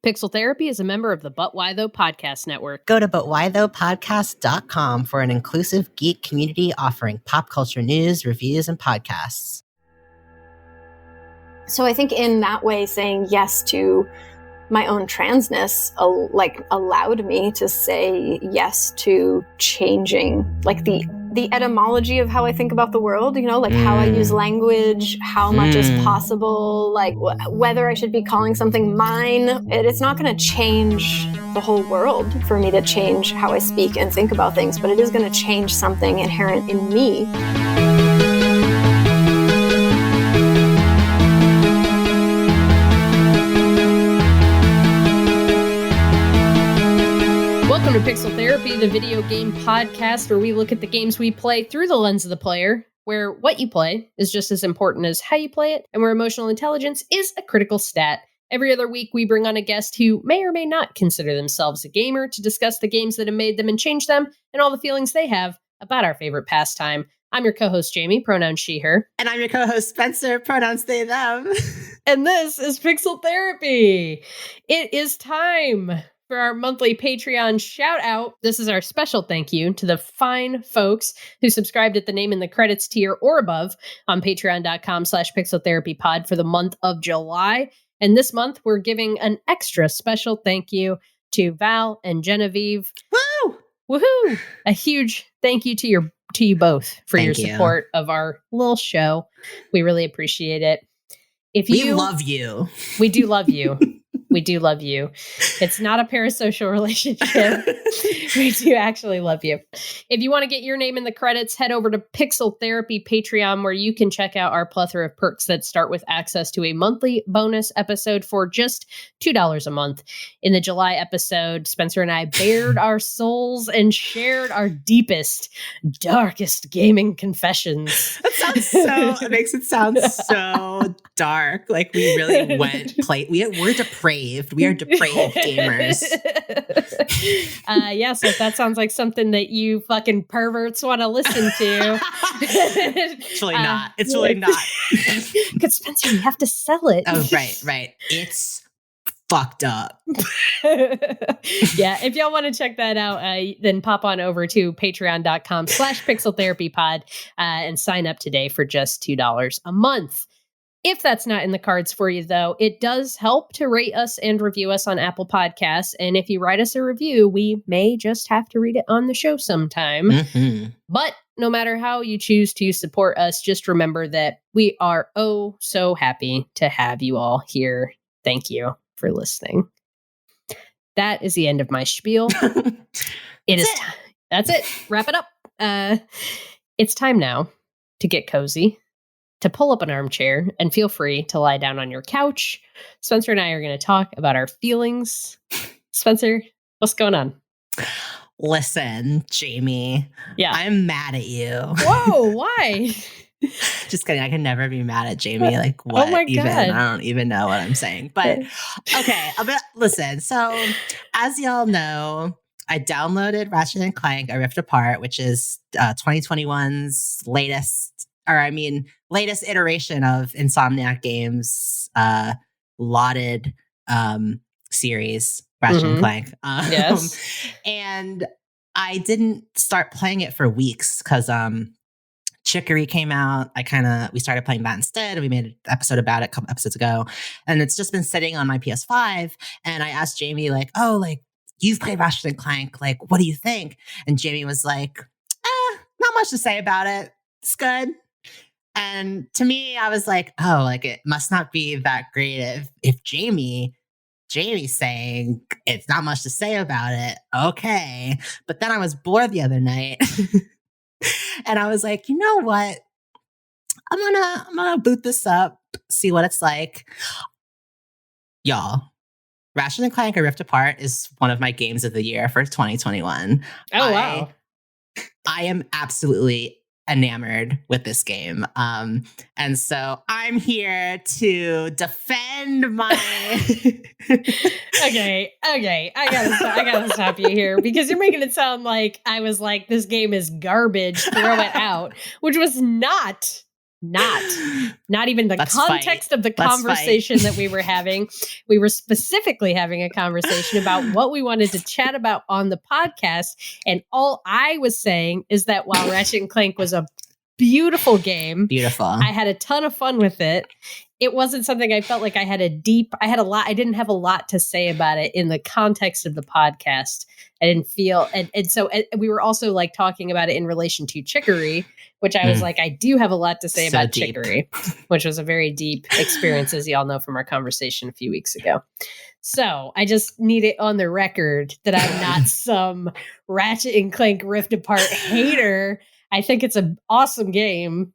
Pixel Therapy is a member of the But Why Though podcast network. Go to butwhythoughpodcast.com for an inclusive geek community offering pop culture news, reviews, and podcasts. So I think in that way, saying yes to my own transness allowed me to say yes to changing the etymology of how I think about the world, how I use language, how much is possible, whether I should be calling something mine. It's not going to change the whole world for me to change how I speak and think about things, but it is going to change something inherent in me. Welcome to Pixel Therapy, the video game podcast where we look at the games we play through the lens of the player, where what you play is just as important as how you play it, and where emotional intelligence is a critical stat. Every other week, we bring on a guest who may or may not consider themselves a gamer to discuss the games that have made them and changed them, and all the feelings they have about our favorite pastime. I'm your co-host, Jamie, pronouns she, her. And I'm your co-host, Spencer, pronouns they, them. And this is Pixel Therapy. It is time for our monthly Patreon shout out. This is our special thank you to the fine folks who subscribed at the name in the credits tier or above on patreon.com/pixeltherapypod for the month of July. And this month, we're giving an extra special thank you to Val and Genevieve. Woo! Woohoo! A huge thank you to you both for your support of our little show. We really appreciate it. We love you. We do love you. We do love you. It's not a parasocial relationship. We do actually love you. If you want to get your name in the credits, head over to Pixel Therapy Patreon, where you can check out our plethora of perks that start with access to a monthly bonus episode for just $2 a month. In the July episode, Spencer and I bared our souls and shared our deepest, darkest gaming confessions. It makes it sound so dark. Like we really we're depraved. We are depraved gamers. So if that sounds like something that you fucking perverts want to listen to. It's really not. It's really not. Because Spencer, you have to sell it. Oh, right. It's fucked up. Yeah, if y'all want to check that out, then pop on over to patreon.com/pixeltherapypod and sign up today for just $2 a month. If that's not in the cards for you, though, it does help to rate us and review us on Apple Podcasts. And if you write us a review, we may just have to read it on the show sometime. Mm-hmm. But no matter how you choose to support us, just remember that we are so happy to have you all here. Thank you for listening. That is the end of my spiel. That's it. Wrap it up. It's time now to get cozy, to pull up an armchair, and feel free to lie down on your couch. Spencer and I are going to talk about our feelings. Spencer, what's going on? Listen, Jamie. Yeah. I'm mad at you. Whoa, why? Just kidding. I can never be mad at Jamie. Like, what? Oh my God. I don't even know what I'm saying. But okay. Listen. So, as y'all know, I downloaded Ratchet and Clank: A Rift Apart, which is 2021's latest iteration of Insomniac Games' lauded series, Ratchet and Clank. Yes. And I didn't start playing it for weeks because Chicory came out. We started playing that instead. We made an episode about it a couple episodes ago. And it's just been sitting on my PS5. And I asked Jamie, you've played Ratchet and Clank. What do you think? And Jamie was like, not much to say about it. It's good. And to me, I was like, it must not be that great if Jamie's saying it's not much to say about it. Okay. But then I was bored the other night and I was like, you know what? I'm gonna boot this up, see what it's like. Y'all, Ratchet and Clank: A Rift Apart is one of my games of the year for 2021. Oh, wow. I am absolutely enamored with this game. And so I'm here to defend my Okay. I gotta stop you here because you're making it sound like I was like, this game is garbage, throw it out, which was not not even the context of the conversation that we were having. We were specifically having a conversation about what we wanted to chat about on the podcast. And all I was saying is that while Ratchet and Clank was a beautiful game, I had a ton of fun with it. It wasn't something I felt like I didn't have a lot to say about it in the context of the podcast. I didn't feel, and so we were also like talking about it in relation to Chicory, which I was like, I do have a lot to say about deep. Chicory, which was a very deep experience, as y'all know from our conversation a few weeks ago. So I just need it on the record that I'm not some Ratchet and Clank Rift Apart hater. I think it's an awesome game.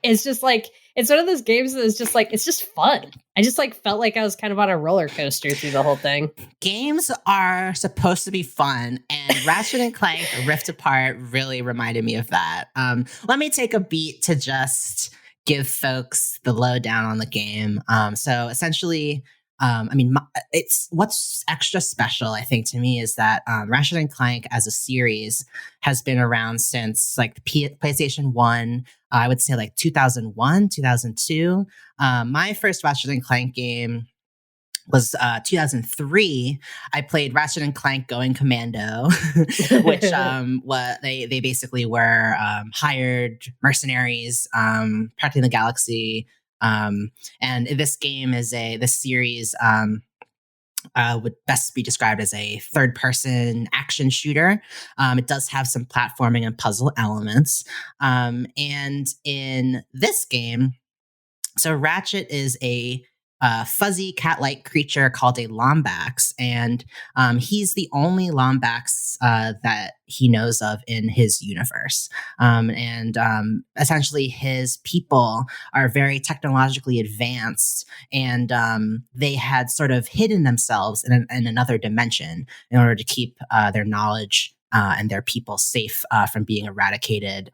It's just like, it's one of those games that is just like, it's just fun. I just like felt like I was kind of on a roller coaster through the whole thing. Games are supposed to be fun, and Ratchet and Clank Rift Apart really reminded me of that. Let me take a beat to just give folks the lowdown on the game. So essentially, it's what's extra special, I think, to me is that Ratchet and Clank as a series has been around since like the PlayStation 1, I would say like 2001, 2002. My first Ratchet and Clank game was 2003. I played Ratchet and Clank Going Commando, which they basically were hired mercenaries protecting the galaxy. And this game is this series would best be described as a third-person action shooter. It does have some platforming and puzzle elements. And in this game, so Ratchet is a fuzzy cat-like creature called a Lombax, and he's the only Lombax that he knows of in his universe. And essentially, his people are very technologically advanced, and they had sort of hidden themselves in another dimension in order to keep their knowledge and their people safe from being eradicated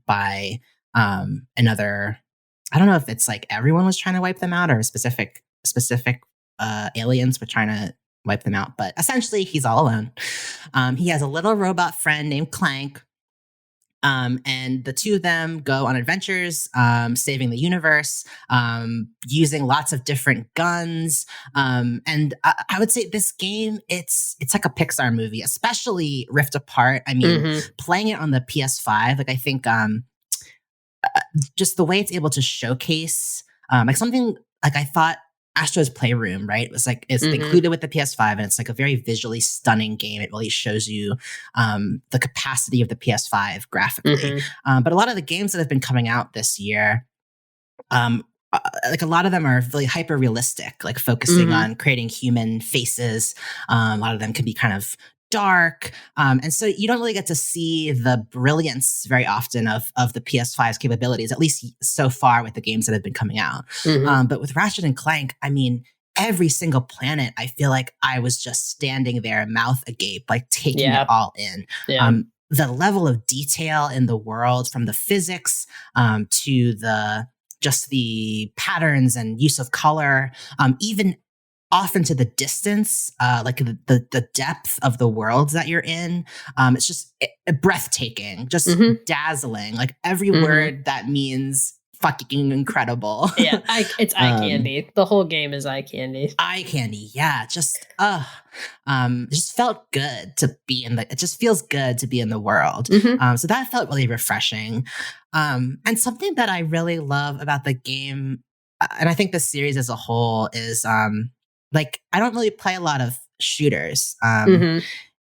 by another. I don't know if it's like everyone was trying to wipe them out or specific aliens were trying to wipe them out. But essentially, he's all alone. He has a little robot friend named Clank. And the two of them go on adventures, saving the universe, using lots of different guns. And I would say this game, it's like a Pixar movie, especially Rift Apart. I mean, playing it on the PS5, like I think just the way it's able to showcase like something like I thought Astro's Playroom, right? It was like it's included with the PS5, and it's like a very visually stunning game. It really shows you the capacity of the PS5 graphically. But a lot of the games that have been coming out this year, like a lot of them are really hyper realistic, like focusing on creating human faces. A lot of them can be kind of dark. And so you don't really get to see the brilliance very often of the PS5's capabilities, at least so far with the games that have been coming out. But with Ratchet and Clank, I mean, every single planet, I feel like I was just standing there, mouth agape, like taking it all in. The level of detail in the world, from the physics to the patterns and use of color, even off into the distance, like the depth of the worlds that you're in. It's just breathtaking, just dazzling. Like every word that means fucking incredible. It's eye candy. The whole game is eye candy. Eye candy, yeah. Just it just felt good to be it just feels good to be in the world. So that felt really refreshing. And something that I really love about the game, and I think the series as a whole, is like, I don't really play a lot of shooters. And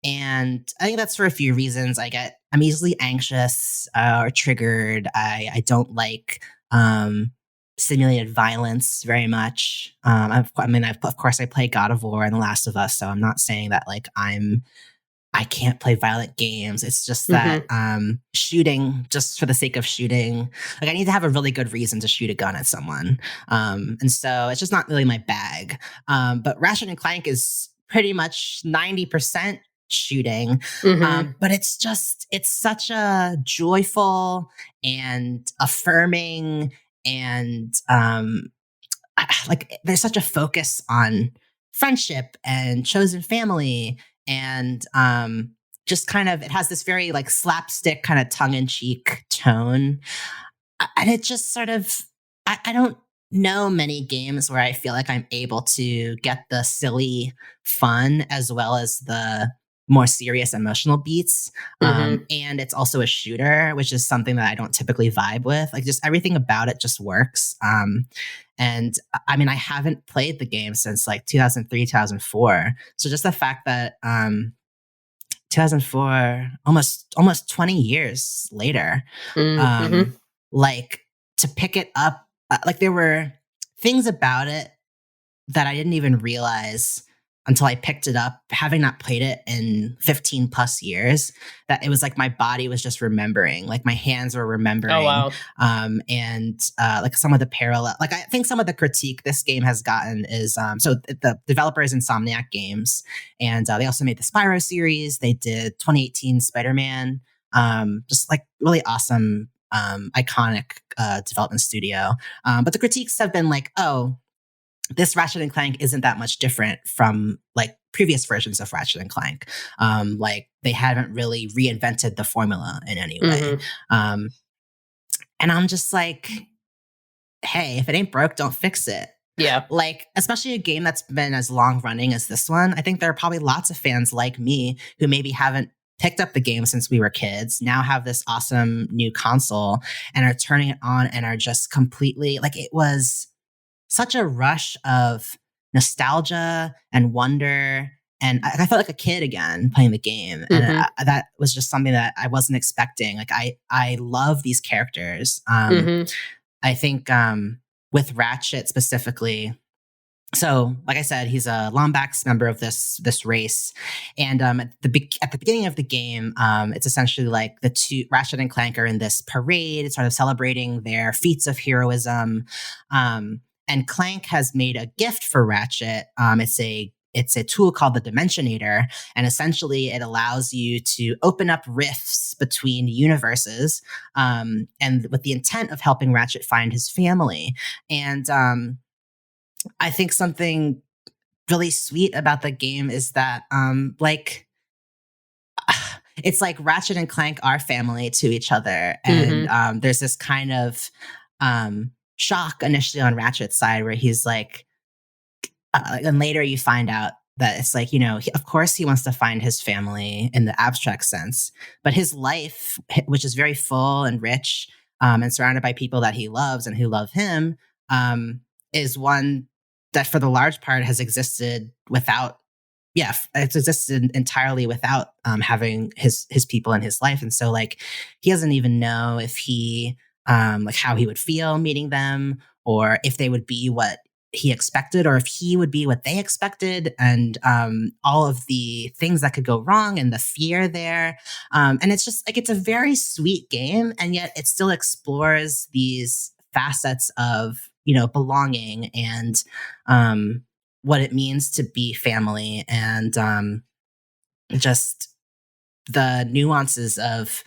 I think that's for a few reasons. I'm easily anxious or triggered. I don't like simulated violence very much. Of course, I play God of War and The Last of Us, so I'm not saying that like I can't play violent games. It's just that shooting just for the sake of shooting, like I need to have a really good reason to shoot a gun at someone. And so it's just not really my bag. But Ratchet and Clank is pretty much 90% shooting. But it's such a joyful and affirming, and like there's such a focus on friendship and chosen family. And just kind of, it has this very like slapstick kind of tongue-in-cheek tone. And it just sort of, I don't know many games where I feel like I'm able to get the silly fun as well as the more serious emotional beats. Mm-hmm. And it's also a shooter, which is something that I don't typically vibe with. Like just everything about it just works. And I mean, I haven't played the game since like 2003, 2004. So just the fact that 2004, almost 20 years later, Mm-hmm. like to pick it up, like there were things about it that I didn't even realize until I picked it up, having not played it in 15 plus years, that it was like my body was just remembering, like my hands were remembering. Oh, wow. And like some of the parallel, like I think some of the critique this game has gotten is, so the developer is Insomniac Games, and they also made the Spyro series. They did 2018 Spider-Man, just like really awesome, iconic development studio. But the critiques have been like, oh, this Ratchet and Clank isn't that much different from like previous versions of Ratchet and Clank. Like they haven't really reinvented the formula in any way. Mm-hmm. And I'm just like, hey, if it ain't broke, don't fix it. Yeah. Like, especially a game that's been as long running as this one. I think there are probably lots of fans like me who maybe haven't picked up the game since we were kids, now have this awesome new console and are turning it on and are just completely like, it was such a rush of nostalgia and wonder. And I felt like a kid again playing the game. And Mm-hmm. that was just something that I wasn't expecting. Like I love these characters. Mm-hmm. I think with Ratchet specifically, so like I said, he's a Lombax member of this race. And at the beginning of the game, it's essentially like the two Ratchet and Clank are in this parade, sort of celebrating their feats of heroism. And Clank has made a gift for Ratchet. It's a tool called the Dimensionator, and essentially it allows you to open up rifts between universes, and with the intent of helping Ratchet find his family. And I think something really sweet about the game is that, like, it's like Ratchet and Clank are family to each other, and Mm-hmm. there's this kind of shock initially on Ratchet's side where he's like, and later you find out that it's like, of course he wants to find his family in the abstract sense, but his life, which is very full and rich, and surrounded by people that he loves and who love him, is one that for the large part has existed without, it's existed entirely without having his people in his life. And so like, he doesn't even know if he, like how he would feel meeting them, or if they would be what he expected, or if he would be what they expected, and all of the things that could go wrong and the fear there. And it's just like, it's a very sweet game, and yet it still explores these facets of, belonging and what it means to be family, and just the nuances of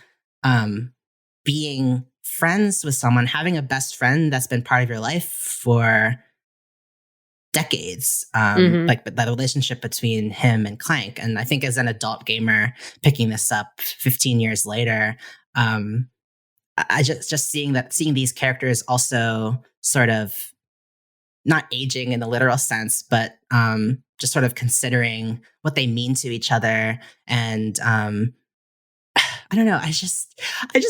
being friends with someone, having a best friend that's been part of your life for decades, Mm-hmm. like that relationship between him and Clank. And I think as an adult gamer picking this up 15 years later, I just seeing these characters also sort of not aging in the literal sense, but just sort of considering what they mean to each other. And I don't know. I just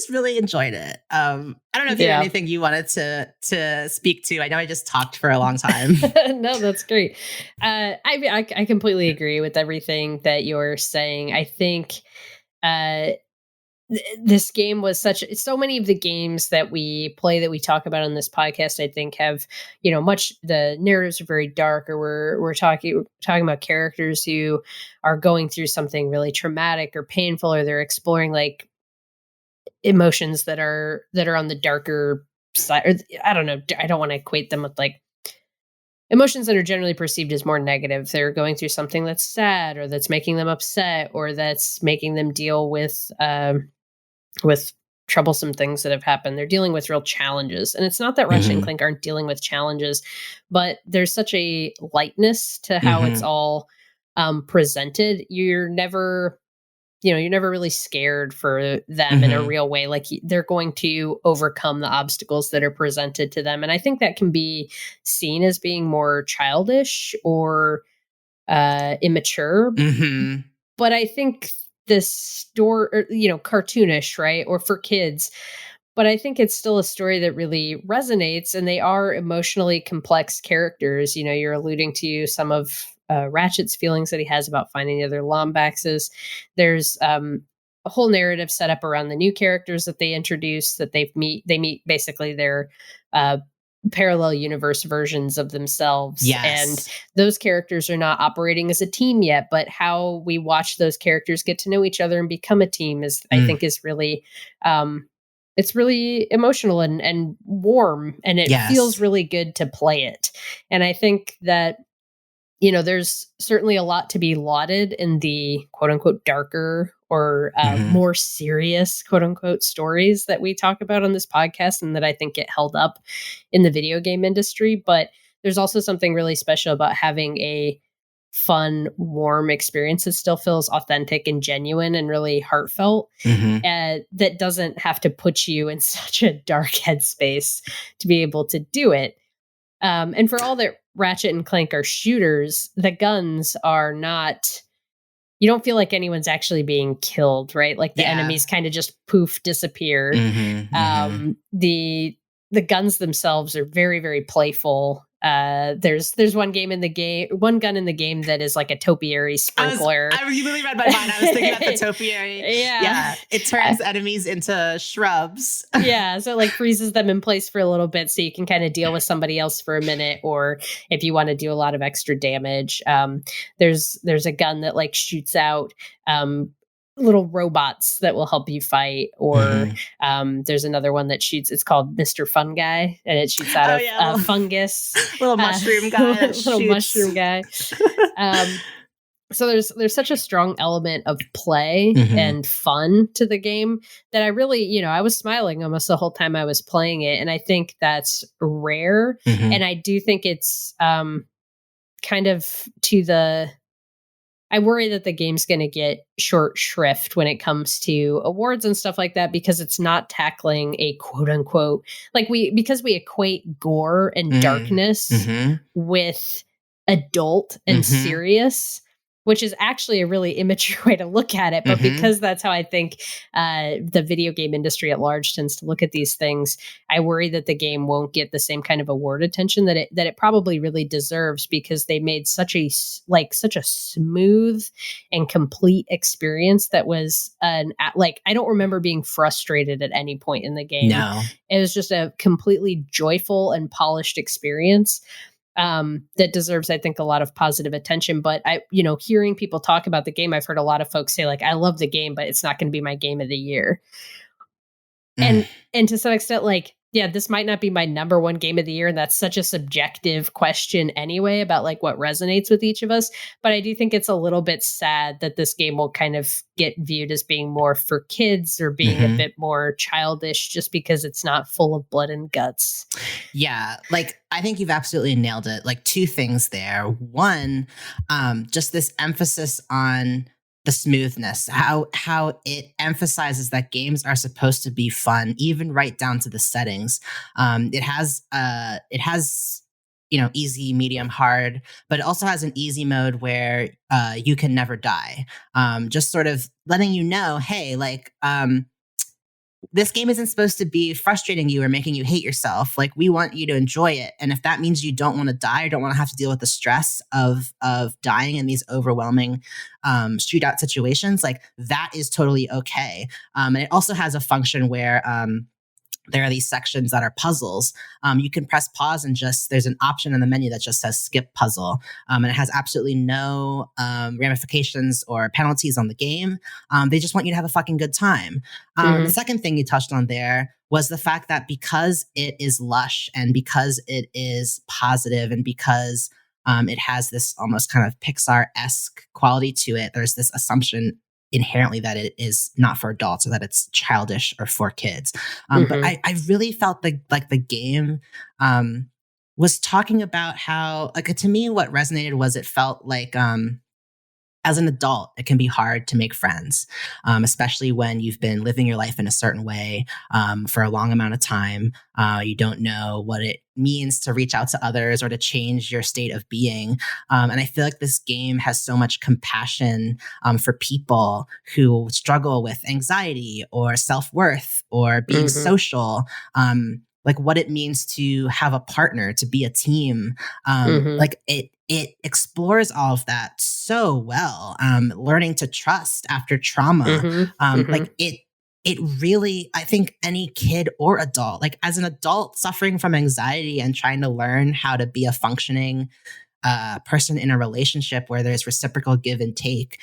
really enjoyed it. I don't know if you had anything you wanted to speak to. I know I just talked for a long time. No, that's great. I completely agree with everything that you're saying. I think this game was so many of the games that we play, that we talk about on this podcast, I think have, the narratives are very dark, or we're talking about characters who are going through something really traumatic or painful, or they're exploring like emotions that are on the darker side, or I don't know, I don't want to equate them with like emotions that are generally perceived as more negative. They're going through something that's sad, or that's making them upset, or that's making them deal with troublesome things that have happened. They're dealing with real challenges. And it's not that Ratchet and Clank aren't dealing with challenges, but there's such a lightness to how it's all presented. You're never you're never really scared for them in a real way. Like they're going to overcome the obstacles that are presented to them. And I think that can be seen as being more childish or immature. But I think this story, cartoonish, right? Or for kids. But I think it's still a story that really resonates, and they are emotionally complex characters. You're alluding to some of Ratchet's feelings that he has about finding the other Lombaxes. There's a whole narrative set up around the new characters that they introduce, that they meet basically their parallel universe versions of themselves. Yes. And those characters are not operating as a team yet, but how we watch those characters get to know each other and become a team is, I think, is really it's really emotional and warm, and it feels really good to play it. And I think that, there's certainly a lot to be lauded in the quote unquote darker or more serious quote unquote stories that we talk about on this podcast, and that I think get held up in the video game industry. But there's also something really special about having a fun, warm experience that still feels authentic and genuine and really heartfelt, that doesn't have to put you in such a dark headspace to be able to do it. And for all that Ratchet and Clank are shooters, the guns are not, you don't feel like anyone's actually being killed, right? Like the enemies kind of just poof, disappear. The guns themselves are very, very playful. There's one gun in the game that is like a topiary sprinkler. You really read my mind. I was thinking about the topiary. Yeah. It turns enemies into shrubs. So it like freezes them in place for a little bit, so you can kind of deal with somebody else for a minute, or if you want to do a lot of extra damage. There's a gun that like shoots out little robots that will help you fight, or there's another one that shoots, it's called Mr. Fun Guy, and it shoots out of fungus. Little mushroom guy. Mushroom guy. So there's such a strong element of play and fun to the game that I really, I was smiling almost the whole time I was playing it. And I think that's rare. And I do think it's kind of I worry that the game's going to get short shrift when it comes to awards and stuff like that, because it's not tackling a quote unquote, because we equate gore and darkness with adult and serious, which is actually a really immature way to look at it. But because that's how I think the video game industry at large tends to look at these things, I worry that the game won't get the same kind of award attention that it probably really deserves, because they made such a smooth and complete experience that was I don't remember being frustrated at any point in the game. No. It was just a completely joyful and polished experience. That deserves, I think, a lot of positive attention. But hearing people talk about the game, I've heard a lot of folks say, like, I love the game, but it's not going to be my game of the year. And to some extent, like, this might not be my number one game of the year. And that's such a subjective question anyway, about like what resonates with each of us. But I do think it's a little bit sad that this game will kind of get viewed as being more for kids, or being a bit more childish, just because it's not full of blood and guts. Yeah. Like, I think you've absolutely nailed it. Like, two things there. One, just this emphasis on the smoothness, how it emphasizes that games are supposed to be fun, even right down to the settings. It has easy, medium, hard, but it also has an easy mode where you can never die. Just sort of letting you know, hey, like, this game isn't supposed to be frustrating you or making you hate yourself. Like, we want you to enjoy it. And if that means you don't want to die, or don't want to have to deal with the stress of dying in these overwhelming street out situations, like, that is totally okay. And it also has a function where there are these sections that are puzzles. You can press pause and there's an option in the menu that just says skip puzzle. And it has absolutely no ramifications or penalties on the game. They just want you to have a fucking good time. The second thing you touched on there was the fact that because it is lush, and because it is positive, and because it has this almost kind of Pixar-esque quality to it, there's this assumption inherently that it is not for adults, or that it's childish or for kids. But I really felt the game was talking about how, like, to me, what resonated was it felt like as an adult, it can be hard to make friends, especially when you've been living your life in a certain way for a long amount of time. You don't know what it means to reach out to others or to change your state of being. And I feel like this game has so much compassion for people who struggle with anxiety or self-worth or being social. Like what it means to have a partner, to be a team. Like it explores all of that so well. Learning to trust after trauma. Like it really, I think any kid or adult, like as an adult suffering from anxiety and trying to learn how to be a functioning person in a relationship where there's reciprocal give and take,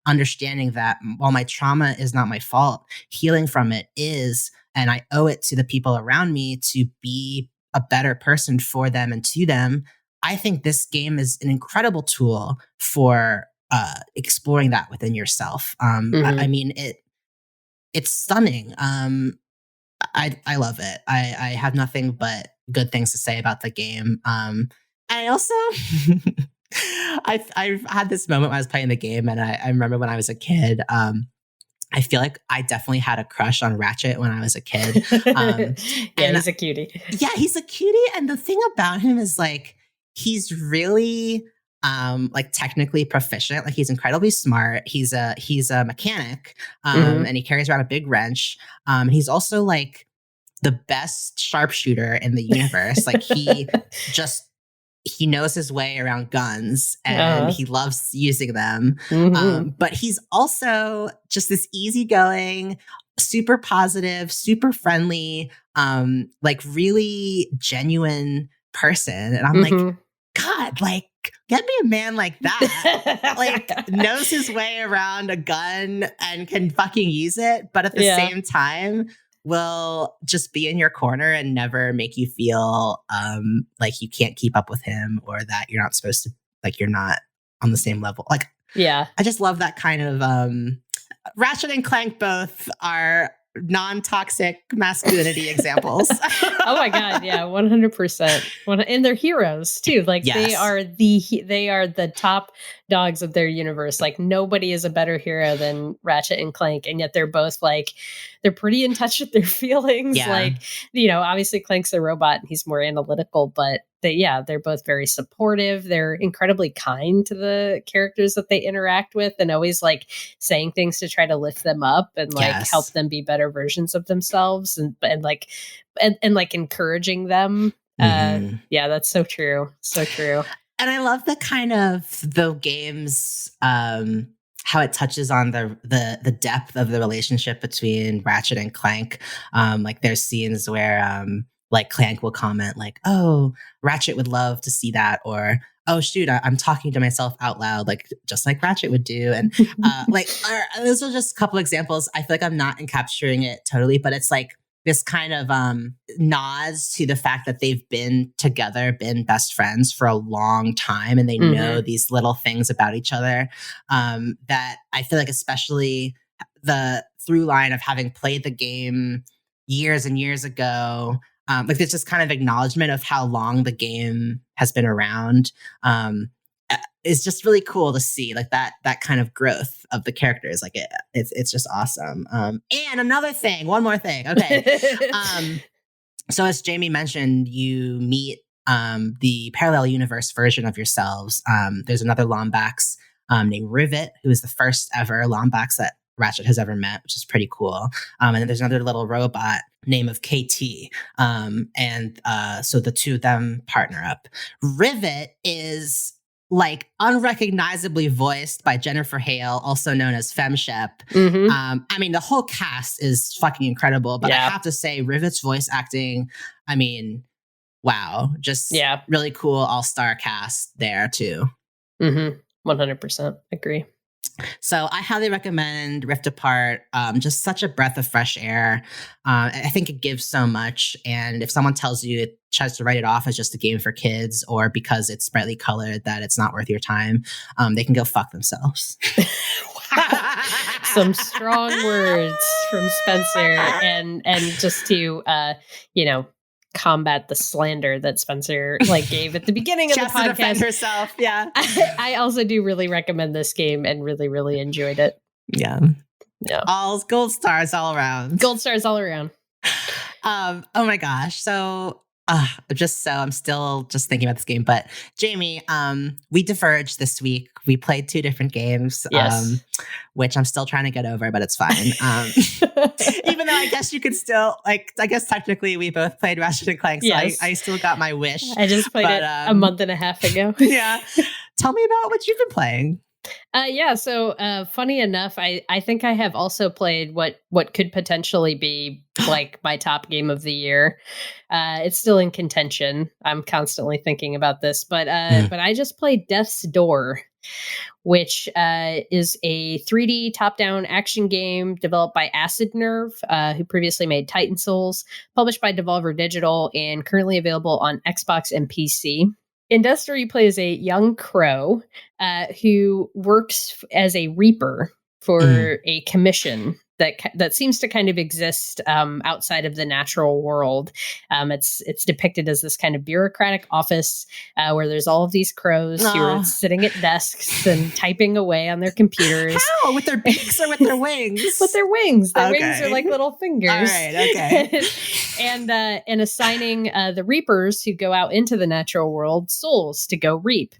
understanding that while my trauma is not my fault, healing from it is, and I owe it to the people around me to be a better person for them and to them. I think this game is an incredible tool for exploring that within yourself. I mean, it's stunning. I love it. I have nothing but good things to say about the game. I also, I've had this moment when I was playing the game, and I remember when I was a kid. I feel like I definitely had a crush on Ratchet when I was a kid. Yeah, he's a cutie. Yeah, he's a cutie, and the thing about him is like he's really like technically proficient. Like he's incredibly smart. He's a mechanic, and he carries around a big wrench. He's also like the best sharpshooter in the universe. Like he knows his way around guns and he loves using them. But he's also just this easygoing, super positive, super friendly, like really genuine person. And I'm like, God, like, get me a man like that. Like, knows his way around a gun and can fucking use it, but at the same time will just be in your corner and never make you feel like you can't keep up with him or that you're not supposed to, like, you're not on the same level. Like, I just love that kind of Ratchet and Clank both are non-toxic masculinity examples. Oh my God. Yeah. 100%. And they're heroes too. Like they are the top dogs of their universe. Like nobody is a better hero than Ratchet and Clank. And yet they're both like, they're pretty in touch with their feelings. Yeah. Like, you know, obviously Clank's a robot and he's more analytical, but they're both very supportive. They're incredibly kind to the characters that they interact with and always like saying things to try to lift them up and like help them be better versions of themselves and like encouraging them. Yeah, that's so true. So true. And I love the kind of the games, how it touches on the depth of the relationship between Ratchet and Clank. Like there's scenes where like Clank will comment like, "Oh, Ratchet would love to see that," or "Oh shoot, I'm talking to myself out loud," like just like Ratchet would do. And like those are just a couple examples. I feel like I'm not encapturing it totally, but it's like this kind of nods to the fact that they've been together, been best friends for a long time, and they know these little things about each other that I feel like, especially the through line of having played the game years and years ago, like there's just kind of acknowledgement of how long the game has been around. It's just really cool to see like that kind of growth of the characters. Like it's just awesome. And another thing, one more thing. Okay. So as Jamie mentioned, you meet the parallel universe version of yourselves. There's another Lombax named Rivet, who is the first ever Lombax that Ratchet has ever met, which is pretty cool. And then there's another little robot named of KT. So the two of them partner up. Rivet is like unrecognizably voiced by Jennifer Hale, also known as FemShep. I mean, the whole cast is fucking incredible, but I have to say Rivet's voice acting, I mean, wow, just really cool all-star cast there too. 100% agree. So I highly recommend Rift Apart. Just such a breath of fresh air. I think it gives so much. And if someone tells you it tries to write it off as just a game for kids or because it's brightly colored that it's not worth your time, they can go fuck themselves. Some strong words from Spencer. And just to, combat the slander that Spencer gave at the beginning of the podcast. To defend herself. Yeah. I also do really recommend this game and really, really enjoyed it. Yeah. Yeah. All gold stars all around. Gold stars all around. Oh my gosh. So I'm still just thinking about this game. But Jamie, we diverged this week. We played 2 different games, yes. Which I'm still trying to get over, but it's fine. Even though I guess you could still, I guess technically we both played Ratchet and Clank, so yes. I still got my wish. I just played it a month and a half ago. Yeah. Tell me about what you've been playing. So funny enough, I think I have also played what could potentially be my top game of the year. It's still in contention. I'm constantly thinking about this, but I just played Death's Door, which is a 3D top-down action game developed by Acid Nerve, who previously made Titan Souls, published by Devolver Digital, and currently available on Xbox and PC. In Death's Door, you play as a young crow who works as a reaper for a commission that seems to kind of exist outside of the natural world. It's depicted as this kind of bureaucratic office where there's all of these crows who are sitting at desks and typing away on their computers. How? With their beaks or with their wings? With their wings. Their wings are like little fingers. All right, okay. and assigning the reapers who go out into the natural world souls to go reap.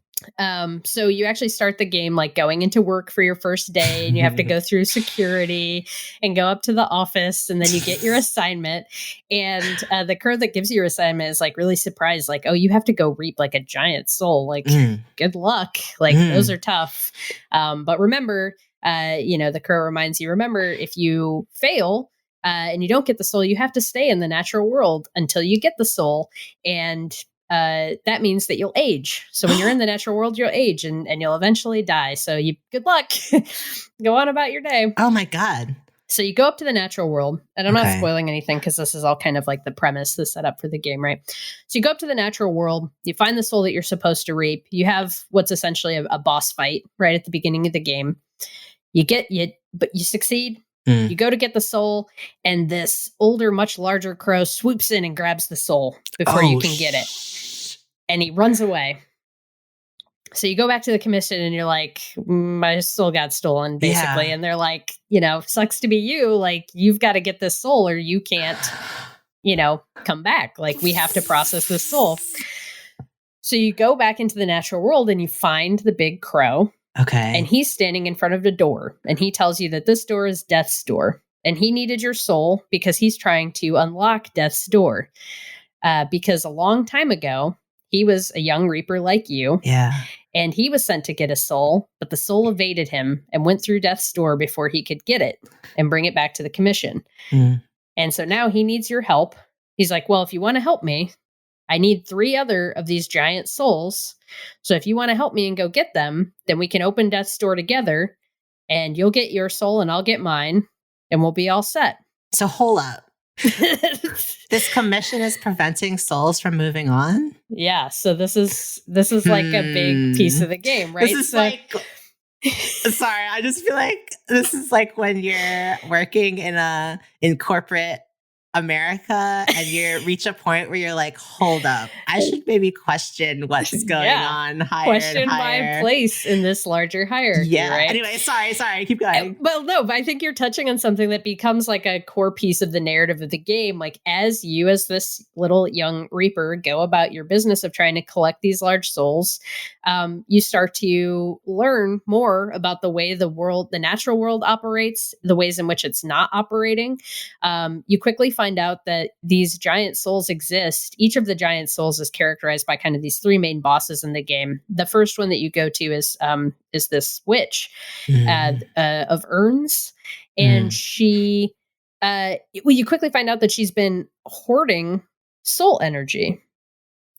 So you actually start the game going into work for your first day, and you have to go through security and go up to the office, and then you get your assignment. And the crow that gives you your assignment is really surprised, oh, you have to go reap a giant soul. Good luck. Those are tough. But remember, the crow reminds you, remember, if you fail, and you don't get the soul, you have to stay in the natural world until you get the soul. And that means that you'll age. So when you're in the natural world, you'll age and you'll eventually die. So good luck. Go on about your day. Oh my God. So you go up to the natural world, and I'm not spoiling anything because this is all kind of the premise, the setup for the game, right? So you go up to the natural world, you find the soul that you're supposed to reap. You have what's essentially a boss fight right at the beginning of the game. But you succeed. You go to get the soul, and this older, much larger crow swoops in and grabs the soul before you can get it. And he runs away. So you go back to the commission and you're my soul got stolen, basically. Yeah. And they're sucks to be you. You've got to get this soul or you can't, come back. We have to process this soul. So you go back into the natural world and you find the big crow. Okay. And he's standing in front of the door. And he tells you that this door is Death's Door. And he needed your soul because he's trying to unlock Death's Door. Because a long time ago, he was a young reaper like you. Yeah. And he was sent to get a soul, but the soul evaded him and went through Death's Door before he could get it and bring it back to the commission. And so now he needs your help. He's well, if you want to help me, I need 3 other of these giant souls. So if you want to help me and go get them, then we can open Death's Door together and you'll get your soul and I'll get mine and we'll be all set. So hold up. This commission is preventing souls from moving on? Yeah, so this is a big piece of the game, right? This is sorry, I just feel this is when you're working in corporate America and you reach a point where you're hold up, I should maybe question what's going on higher question and higher. My place in this larger hierarchy. Yeah. Right? Anyway, sorry, keep going. Well, no, but I think you're touching on something that becomes a core piece of the narrative of the game. As you, as this little young reaper, go about your business of trying to collect these large souls, you start to learn more about the way the natural world operates, the ways in which it's not operating. You quickly find out that these giant souls exist. Each of the giant souls is characterized by kind of these 3 main bosses in the game. The first one that you go to is this witch of urns, and she you quickly find out that she's been hoarding soul energy.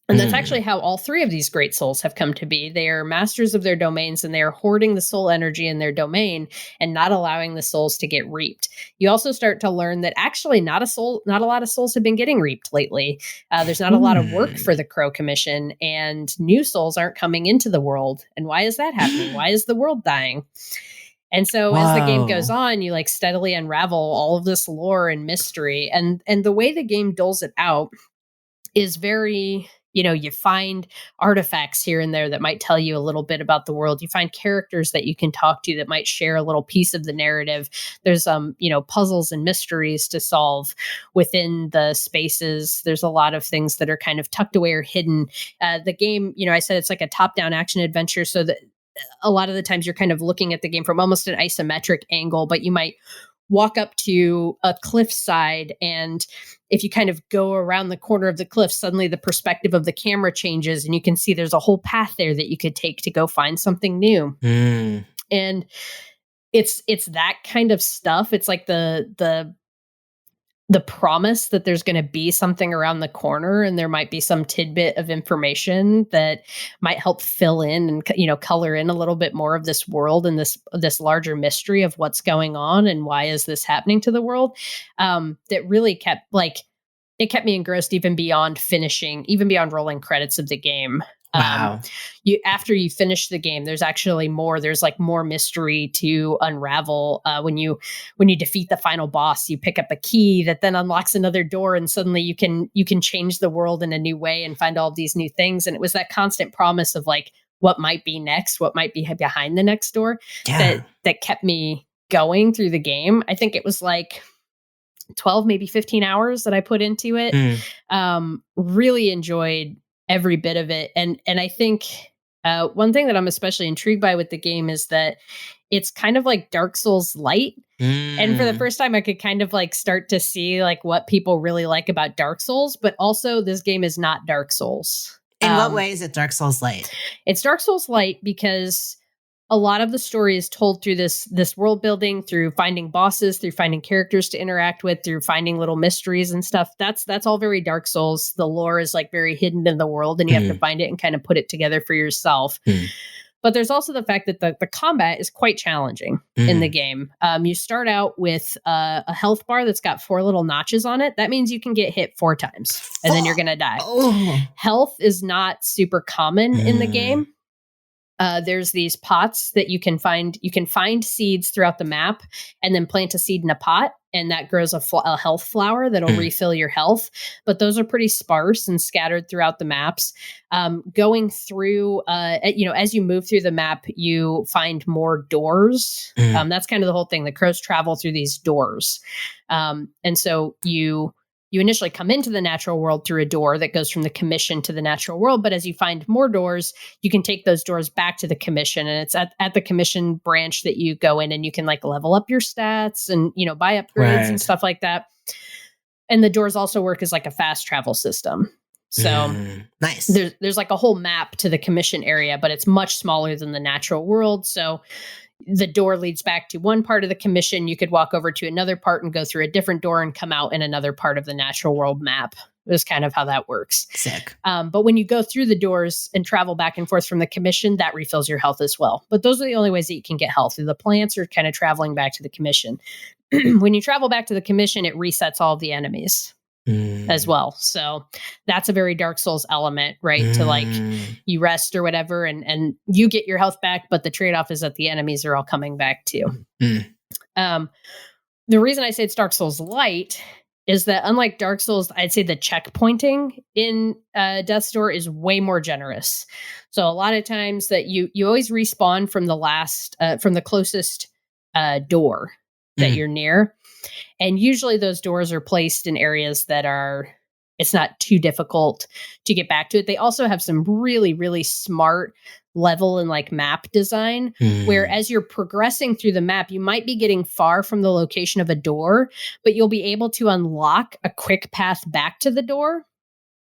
And that's actually how all 3 of these great souls have come to be. They are masters of their domains, and they are hoarding the soul energy in their domain and not allowing the souls to get reaped. You also start to learn that actually not a lot of souls have been getting reaped lately. There's not a lot of work for the Crow Commission, and new souls aren't coming into the world. And why is that happening? Why is the world dying? And so as the game goes on, you steadily unravel all of this lore and mystery. And the way the game doles it out is very, you find artifacts here and there that might tell you a little bit about the world. You find characters that you can talk to that might share a little piece of the narrative. There's, puzzles and mysteries to solve within the spaces. There's a lot of things that are kind of tucked away or hidden. The game, I said it's like a top-down action adventure, so that a lot of the times you're kind of looking at the game from almost an isometric angle, but you might walk up to a cliffside, and if you kind of go around the corner of the cliff, suddenly the perspective of the camera changes and you can see there's a whole path there that you could take to go find something new. And it's that kind of stuff. It's like the promise that there's going to be something around the corner, and there might be some tidbit of information that might help fill in and, color in a little bit more of this world and this larger mystery of what's going on and why is this happening to the world. That really kept me engrossed even beyond rolling credits of the game. Wow. After you finish the game, there's actually more. There's like more mystery to unravel. When you defeat the final boss, you pick up a key that then unlocks another door, and suddenly you can change the world in a new way and find all of these new things. And it was that constant promise of like what might be next, what might be behind the next door, that kept me going through the game. I think it was like 12, maybe 15 hours that I put into it. Really enjoyed every bit of it. And I think one thing that I'm especially intrigued by with the game is that it's kind of like Dark Souls light. And for the first time, I could kind of like start to see like what people really like about Dark Souls, but also this game is not Dark Souls. In what way is it Dark Souls light? It's Dark Souls light because a lot of the story is told through this world building, through finding bosses, through finding characters to interact with, through finding little mysteries and stuff. That's all very Dark Souls. The lore is like very hidden in the world, and you have to find it and kind of put it together for yourself. But there's also the fact that the combat is quite challenging in the game. You start out with a health bar that's got 4 little notches on it. That means you can get hit 4 times, and then you're going to die. Health is not super common in the game. There's these pots that you can find. You can find seeds throughout the map and then plant a seed in a pot, and that grows a health flower that'll refill your health. But those are pretty sparse and scattered throughout the maps. Going through, as you move through the map, you find more doors. That's kind of the whole thing. The crows travel through these doors. And so you initially come into the natural world through a door that goes from the commission to the natural world. But as you find more doors, you can take those doors back to the commission. And it's at the commission branch that you go in and you can like level up your stats and, buy upgrades and stuff like that. And the doors also work as like a fast travel system. So nice. There's like a whole map to the commission area, but it's much smaller than the natural world. So the door leads back to one part of the commission. You could walk over to another part and go through a different door and come out in another part of the natural world map. Is kind of how that works. Sick. But when you go through the doors and travel back and forth from the commission, that refills your health as well. But those are the only ways that you can get health. The plants are kind of traveling back to the commission. When you travel back to the commission, it resets all of the enemies as well. So that's a very Dark Souls element, right? To like you rest or whatever and you get your health back, but the trade-off is that the enemies are all coming back too. The reason I say it's Dark Souls light is that unlike Dark Souls, I'd say the checkpointing in Death's Door is way more generous. So a lot of times that you always respawn from the closest door that you're near. And usually those doors are placed in areas that it's not too difficult to get back to it. They also have some really, really smart level and like map design, where as you're progressing through the map, you might be getting far from the location of a door, but you'll be able to unlock a quick path back to the door.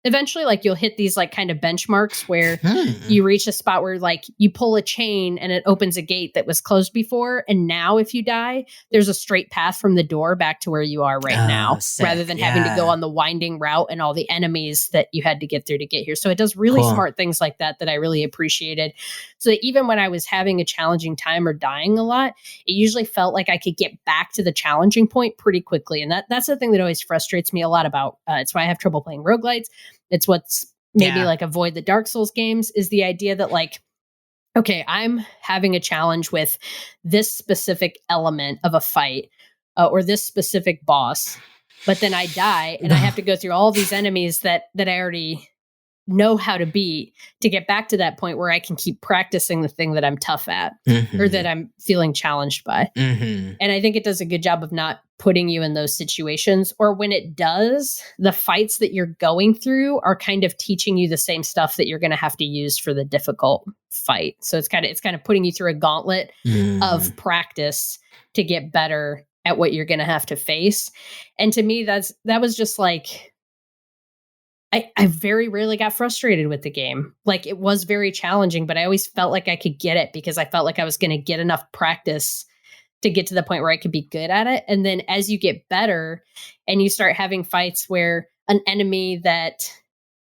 Eventually, like you'll hit these like kind of benchmarks where you reach a spot where like you pull a chain and it opens a gate that was closed before. And now if you die, there's a straight path from the door back to where you are right now, sick. Rather than having to go on the winding route and all the enemies that you had to get through to get here. So it does really smart things like that I really appreciated. So that even when I was having a challenging time or dying a lot, it usually felt like I could get back to the challenging point pretty quickly. And that's the thing that always frustrates me a lot about. It's why I have trouble playing roguelites. It's what's maybe like avoid the Dark Souls games is the idea that like, okay, I'm having a challenge with this specific element of a fight or this specific boss. but then I die and I have to go through all these enemies that I already know how to beat to get back to that point where I can keep practicing the thing that I'm tough at or that I'm feeling challenged by. And I think it does a good job of not putting you in those situations, or when it does, the fights that you're going through are kind of teaching you the same stuff that you're going to have to use for the difficult fight. So it's kind of putting you through a gauntlet of practice to get better at what you're going to have to face. And to me, that was just like, I very rarely got frustrated with the game. Like, it was very challenging, but I always felt like I could get it because I felt like I was going to get enough practice to get to the point where I could be good at it. And then as you get better and you start having fights where an enemy that,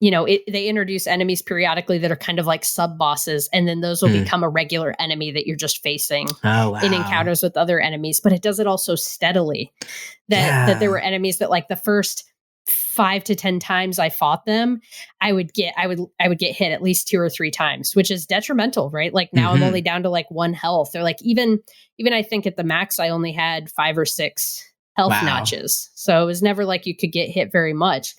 they introduce enemies periodically that are kind of like sub bosses. And then those will become a regular enemy that you're just facing in encounters with other enemies. But it does it also steadily that there were enemies that like the first 5 to 10 times I fought them, I would get hit at least 2 or 3 times, which is detrimental, right? Like now I'm only down to like 1 health, or like even I think at the max I only had 5 or 6 health notches. So it was never like you could get hit very much.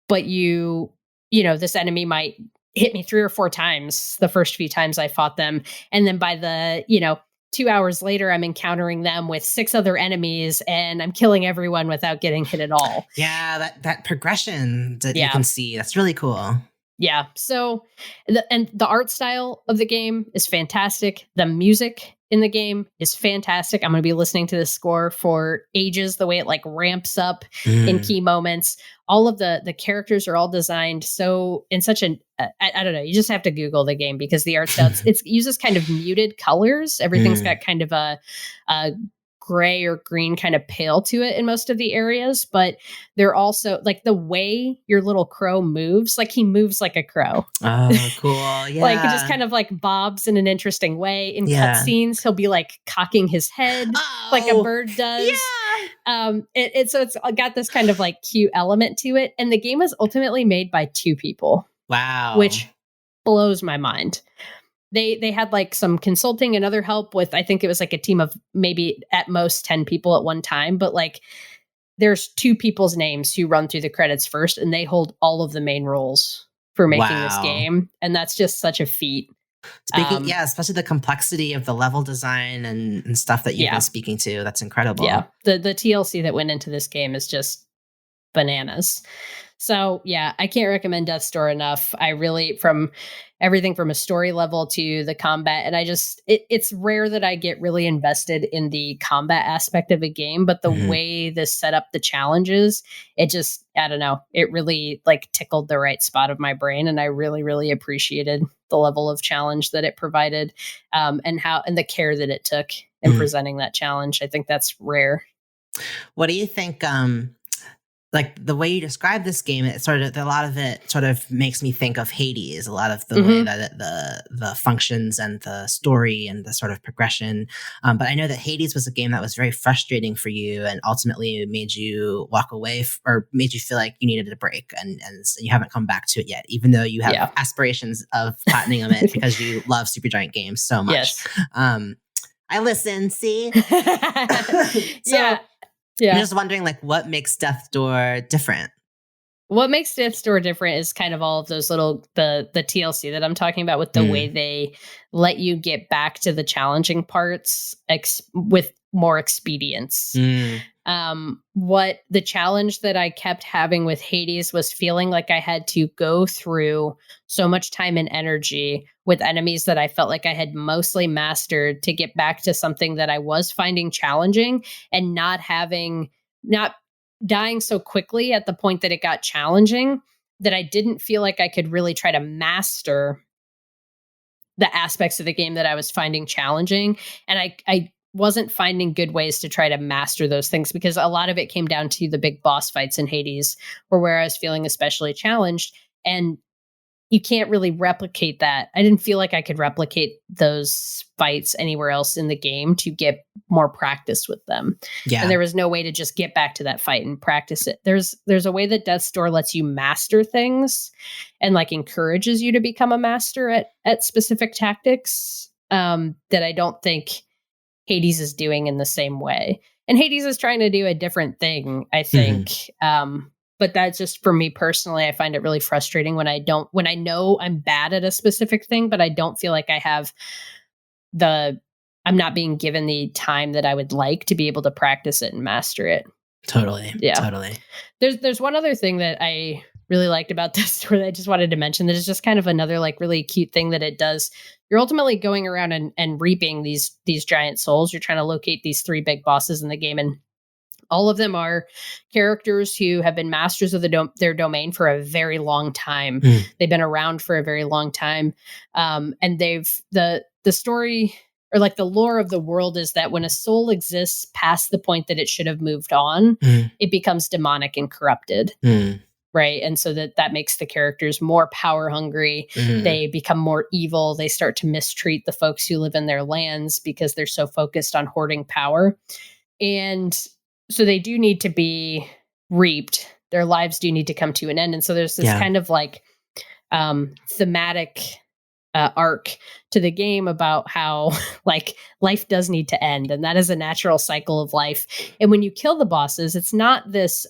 But this enemy might hit me 3 or 4 times the first few times I fought them. And then by the, 2 hours later, I'm encountering them with 6 other enemies and I'm killing everyone without getting hit at all. Yeah, that progression that you can see, that's really cool. Yeah. So, the art style of the game is fantastic. The music in the game is fantastic. I'm going to be listening to the score for ages, the way it like ramps up in key moments. All of the characters are all designed so in such an, I don't know, you just have to Google the game because the art style, it uses kind of muted colors. Everything's got kind of a gray or green kind of pale to it in most of the areas, but they're also like the way your little crow moves, like he moves like a crow. Oh, cool. Yeah. Like it just kind of like bobs in an interesting way. In cutscenes, he'll be like cocking his head like a bird does. Yeah. So it's got this kind of like cute element to it. And the game was ultimately made by 2 people. Wow. Which blows my mind. They had like some consulting and other help with, I think it was like a team of maybe at most 10 people at one time, but like there's 2 people's names who run through the credits first and they hold all of the main roles for making this game. And that's just such a feat. Speaking, especially the complexity of the level design and stuff that you've been speaking to. That's incredible. Yeah. The TLC that went into this game is just bananas. So yeah, I can't recommend Death's Door enough. I really, from everything from a story level to the combat, and it's rare that I get really invested in the combat aspect of a game, but the way this set up the challenges, it just, I don't know, it really like tickled the right spot of my brain. And I really, really appreciated the level of challenge that it provided, and the care that it took in presenting that challenge. I think that's rare. What do you think, like the way you describe this game, it sort of, a lot of it sort of makes me think of Hades, a lot of the way that the functions and the story and the sort of progression. But I know that Hades was a game that was very frustrating for you and ultimately made you walk away or made you feel like you needed a break, and you haven't come back to it yet, even though you have aspirations of platinum it because you love Supergiant games so much. Yes. I listen, see? Yeah. I'm just wondering, like, what makes Death's Door different? What makes Death's Door different is kind of all of those little, the TLC that I'm talking about with the way they let you get back to the challenging parts with more expedience. What the challenge that I kept having with Hades was feeling like I had to go through so much time and energy with enemies that I felt like I had mostly mastered to get back to something that I was finding challenging, and not dying so quickly at the point that it got challenging that I didn't feel like I could really try to master the aspects of the game that I was finding challenging. And I wasn't finding good ways to try to master those things, because a lot of it came down to the big boss fights in Hades, or where I was feeling especially challenged. And you can't really replicate that. I didn't feel like I could replicate those fights anywhere else in the game to get more practice with them. Yeah. And there was no way to just get back to that fight and practice it. There's a way that Death's Door lets you master things and like encourages you to become a master at specific tactics, that I don't think Hades is doing in the same way. And Hades is trying to do a different thing, I think. But that's just for me personally. I find it really frustrating when I know I'm bad at a specific thing, but I don't feel like I have I'm not being given the time that I would like to be able to practice it and master it. Totally. Yeah. Totally. There's one other thing that I really liked about this story that I just wanted to mention that is just kind of another like really cute thing that it does. You're ultimately going around and reaping these giant souls. You're trying to locate these 3 big bosses in the game, and all of them are characters who have been masters of their domain for a very long time. They've been around for a very long time. And the story, or like the lore of the world, is that when a soul exists past the point that it should have moved on, it becomes demonic and corrupted. Right. And so that makes the characters more power hungry. They become more evil. They start to mistreat the folks who live in their lands because they're so focused on hoarding power. And so they do need to be reaped. Their lives do need to come to an end. And so there's this kind of like thematic arc to the game about how like life does need to end. And that is a natural cycle of life. And when you kill the bosses, it's not this,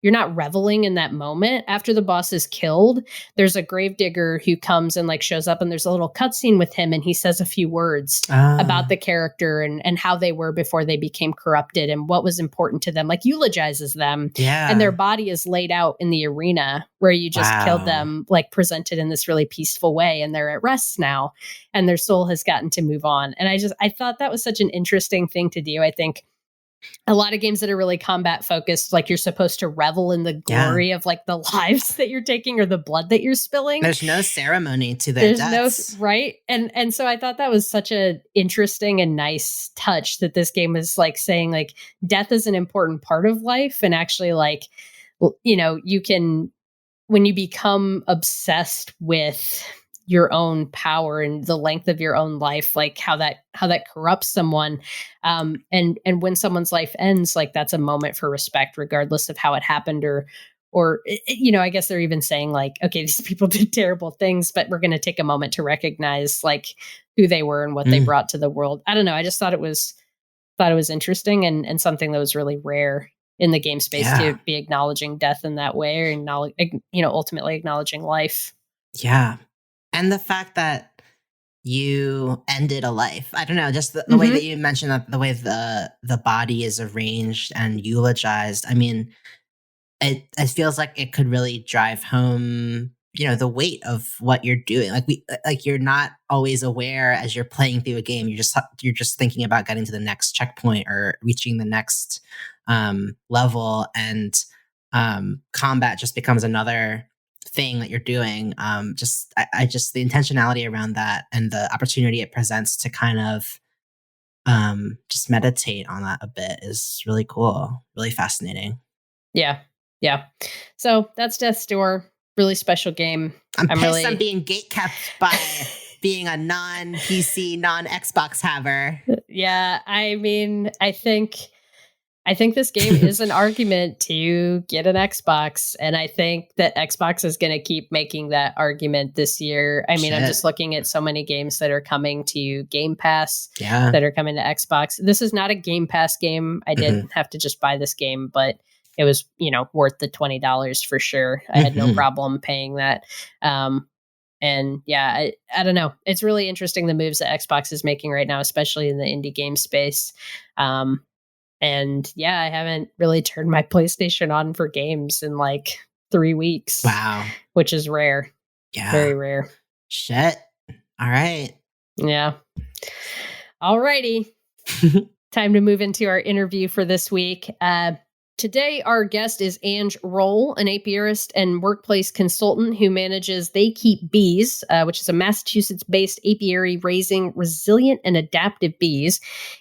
you're not reveling in that moment. After the boss is killed, there's a gravedigger who comes and like shows up, and there's a little cutscene with him, and he says a few words about the character and how they were before they became corrupted and what was important to them, like eulogizes them. And their body is laid out in the arena where you just killed them, like presented in this really peaceful way, and they're at rest now, and their soul has gotten to move on. And I thought that was such an interesting thing to do. I think a lot of games that are really combat focused, like you're supposed to revel in the glory of like the lives that you're taking or the blood that you're spilling. There's no ceremony to their deaths. Right. And so I thought that was such a interesting and nice touch that this game was like saying like death is an important part of life. And actually like, you know, you can, when you become obsessed with your own power and the length of your own life, like how that corrupts someone. And when someone's life ends, like that's a moment for respect, regardless of how it happened or, you know, I guess they're even saying like, okay, these people did terrible things, but we're going to take a moment to recognize like who they were and what they brought to the world. I don't know. I just thought it was interesting and something that was really rare in the game space to be acknowledging death in that way, or ultimately acknowledging life. Yeah. And the fact that you ended a life. I don't know, just the way that you mentioned that, the way the body is arranged and eulogized. I mean, it feels like it could really drive home, you know, the weight of what you're doing. Like you're not always aware as you're playing through a game. You're just thinking about getting to the next checkpoint or reaching the next level, and combat just becomes another thing that you're doing. I just the intentionality around that and the opportunity it presents to kind of just meditate on that a bit is really cool, really fascinating. Yeah. So that's Death's Door. Really special game. I'm pissed I'm being gatekept by being a non-PC, non-Xbox haver. Yeah, I mean, I think this game is an argument to get an Xbox, and I think that Xbox is going to keep making that argument this year. I mean, I'm just looking at so many games that are coming to Game Pass, that are coming to Xbox. This is not a Game Pass game. I didn't have to just buy this game, but it was, you know, worth the $20 for sure. I had no problem paying that. And yeah, I don't know. It's really interesting the moves that Xbox is making right now, especially in the indie game space. And yeah, I haven't really turned my PlayStation on for games in like 3 weeks. Wow. Which is rare. Yeah. Very rare. Shit. All right. Yeah. All righty. Time to move into our interview for this week. Today, our guest is Roell, an apiarist and workplace consultant who manages They Keep Bees, which is a Massachusetts-based apiary raising resilient and adaptive bees.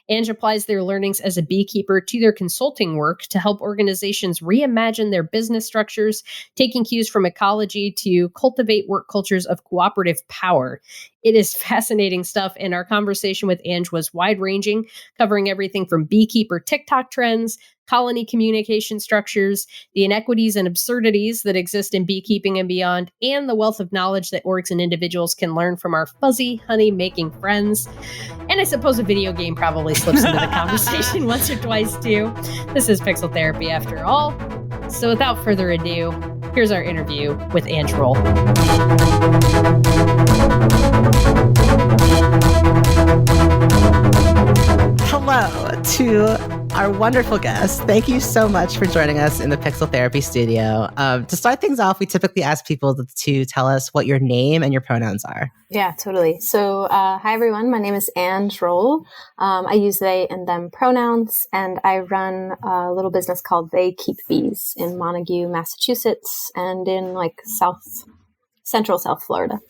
Applies their learnings as a beekeeper to their consulting work to help organizations reimagine their business structures, taking cues from ecology to cultivate work cultures of cooperative power. It is fascinating stuff, and our conversation with Ange was wide-ranging, covering everything from beekeeper TikTok trends, colony communication structures, the inequities and absurdities that exist in beekeeping and beyond, and the wealth of knowledge that orgs and individuals can learn from our fuzzy honey-making friends. And I suppose a video game probably slips into the conversation once or twice, too. This is Pixel Therapy, after all. So without further ado, here's our interview with Ange Roell. Hello to our wonderful guest. Thank you so much for joining us in the Pixel Therapy studio. To start things off, we typically ask people to tell us what your name and your pronouns are. Yeah, totally. So, hi everyone. My name is Ange Roell. I use they and them pronouns, and I run a little business called They Keep Bees in Montague, Massachusetts, and in central South Florida.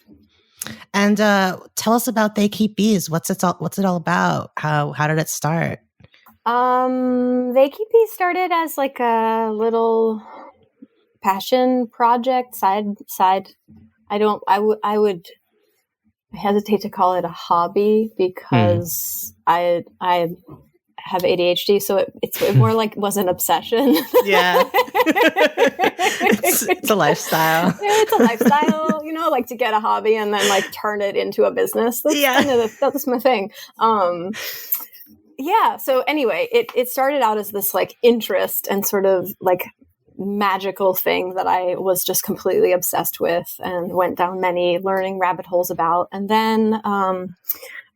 And tell us about They Keep Bees. What's it all about? How did it start? They Keep Bees started as like a little passion project, side. I would hesitate to call it a hobby because I have ADHD, so it more like was an obsession. Yeah. it's a lifestyle. It's a lifestyle, like to get a hobby and then like turn it into a business. That's my thing. So anyway, it started out as this like interest and sort of like magical thing that I was just completely obsessed with and went down many learning rabbit holes about. And then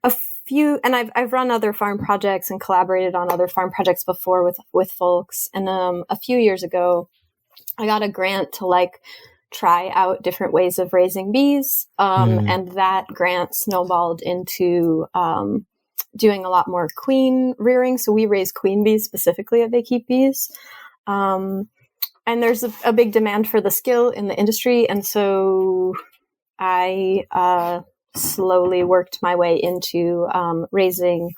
I've run other farm projects and collaborated on other farm projects before with folks. And a few years ago, I got a grant to like try out different ways of raising bees. And that grant snowballed into doing a lot more queen rearing. So we raise queen bees specifically at They Keep Bees. And there's a big demand for the skill in the industry. And so I slowly worked my way into raising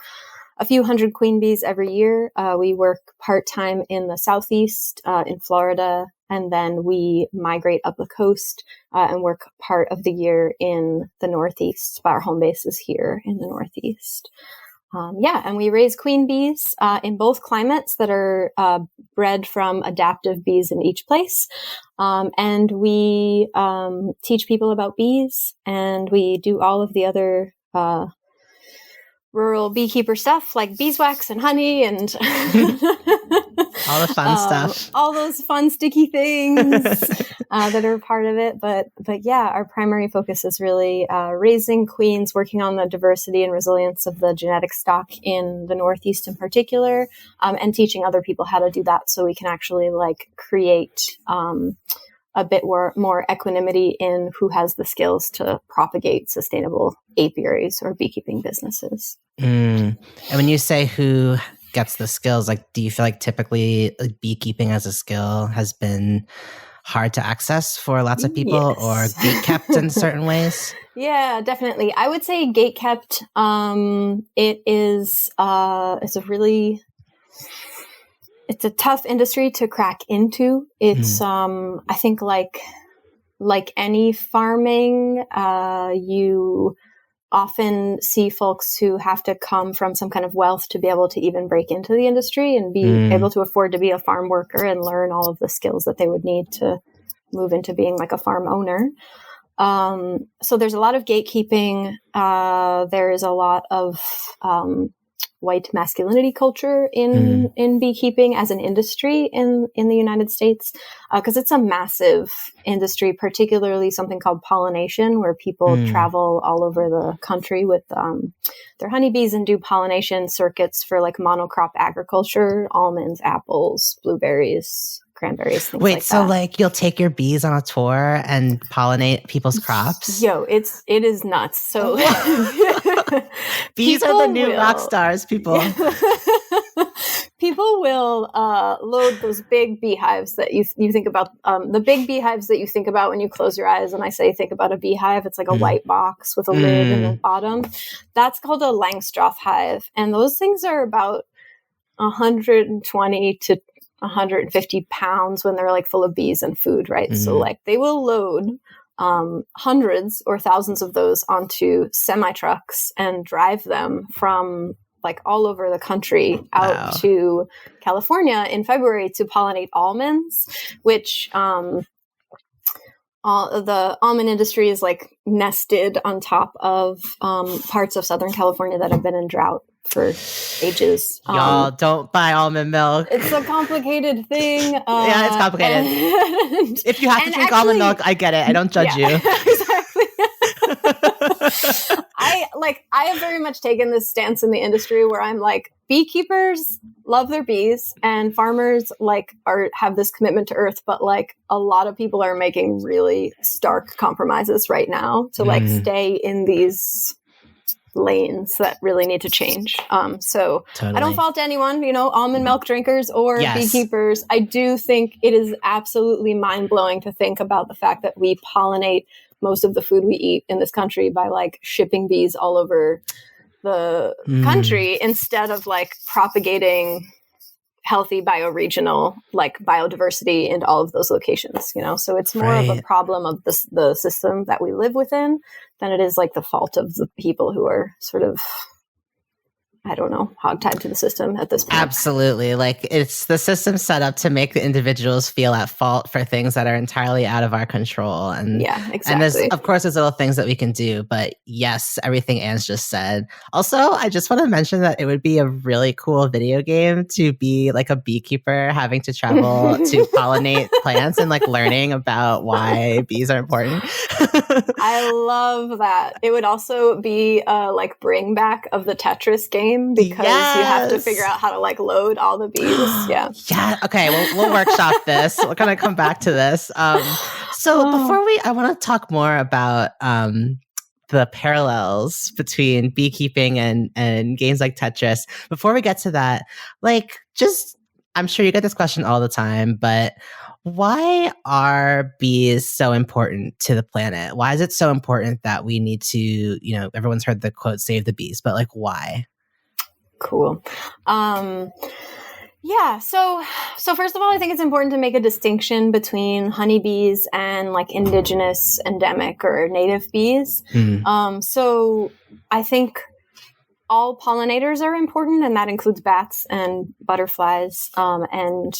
a few hundred queen bees every year. We work part-time in the Southeast, in Florida, and then we migrate up the coast and work part of the year in the Northeast. Our home base is here in the Northeast. And we raise queen bees in both climates that are bred from adaptive bees in each place. And we teach people about bees, and we do all of the other rural beekeeper stuff like beeswax and honey and all the fun stuff, all those fun sticky things that are part of it. But yeah, our primary focus is really raising queens, working on the diversity and resilience of the genetic stock in the Northeast in particular, and teaching other people how to do that so we can actually like create a bit more equanimity in who has the skills to propagate sustainable apiaries or beekeeping businesses. And when you say who gets the skills, like, do you feel like typically like, beekeeping as a skill has been hard to access for lots of people, or gatekept in certain ways? Yeah, definitely. I would say gatekept. It's a tough industry to crack into. It's, I think like any farming, you often see folks who have to come from some kind of wealth to be able to even break into the industry and be able to afford to be a farm worker and learn all of the skills that they would need to move into being like a farm owner. So there's a lot of gatekeeping. There is a lot of, white masculinity culture in beekeeping as an industry in the United States, because it's a massive industry, particularly something called pollination, where people travel all over the country with their honeybees and do pollination circuits for like monocrop agriculture, almonds, apples, blueberries, cranberries, things like that. So like you'll take your bees on a tour and pollinate people's crops? It is nuts. So bees are the new rock stars, people. People will load those big beehives that you think about, the big beehives that you think about when you close your eyes. And I say, think about a beehive. It's like a white box with a lid in the bottom. That's called a Langstroth hive. And those things are about 120 to 150 pounds when they're like full of bees and food, right? So like they will load hundreds or thousands of those onto semi-trucks and drive them from like all over the country out to California in February to pollinate almonds, which the almond industry is like nested on top of parts of Southern California that have been in drought for ages. Y'all don't buy almond milk. It's a complicated thing. Yeah, it's complicated. If you have to drink almond milk, I get it. I don't judge you. Exactly. I have very much taken this stance in the industry where I'm like, beekeepers love their bees and farmers have this commitment to earth, but like a lot of people are making really stark compromises right now to like stay in these lanes that really need to change. So totally. I don't fault anyone, almond milk drinkers or beekeepers. I do think it is absolutely mind-blowing to think about the fact that we pollinate most of the food we eat in this country by like shipping bees all over the country instead of like propagating healthy bioregional like biodiversity into all of those locations, so it's more of a problem of the system that we live within than it is like the fault of the people who are sort of, I don't know, hogtied to the system at this point. Absolutely. Like it's the system set up to make the individuals feel at fault for things that are entirely out of our control. And yeah, exactly. And there's little things that we can do, but yes, everything Anne's just said. Also, I just want to mention that it would be a really cool video game to be like a beekeeper having to travel to pollinate plants and like learning about why bees are important. I love that. It would also be like bring back of the Tetris game because you have to figure out how to like load all the bees. Yeah. Okay. We'll workshop this. We're going to come back to this. So before I want to talk more about the parallels between beekeeping and games like Tetris. Before we get to that, I'm sure you get this question all the time, but why are bees so important to the planet? Why is it so important that we need to, everyone's heard the quote, save the bees, but like why? Cool. Yeah. So first of all, I think it's important to make a distinction between honeybees and like indigenous, endemic, or native bees. So I think all pollinators are important, and that includes bats and butterflies, and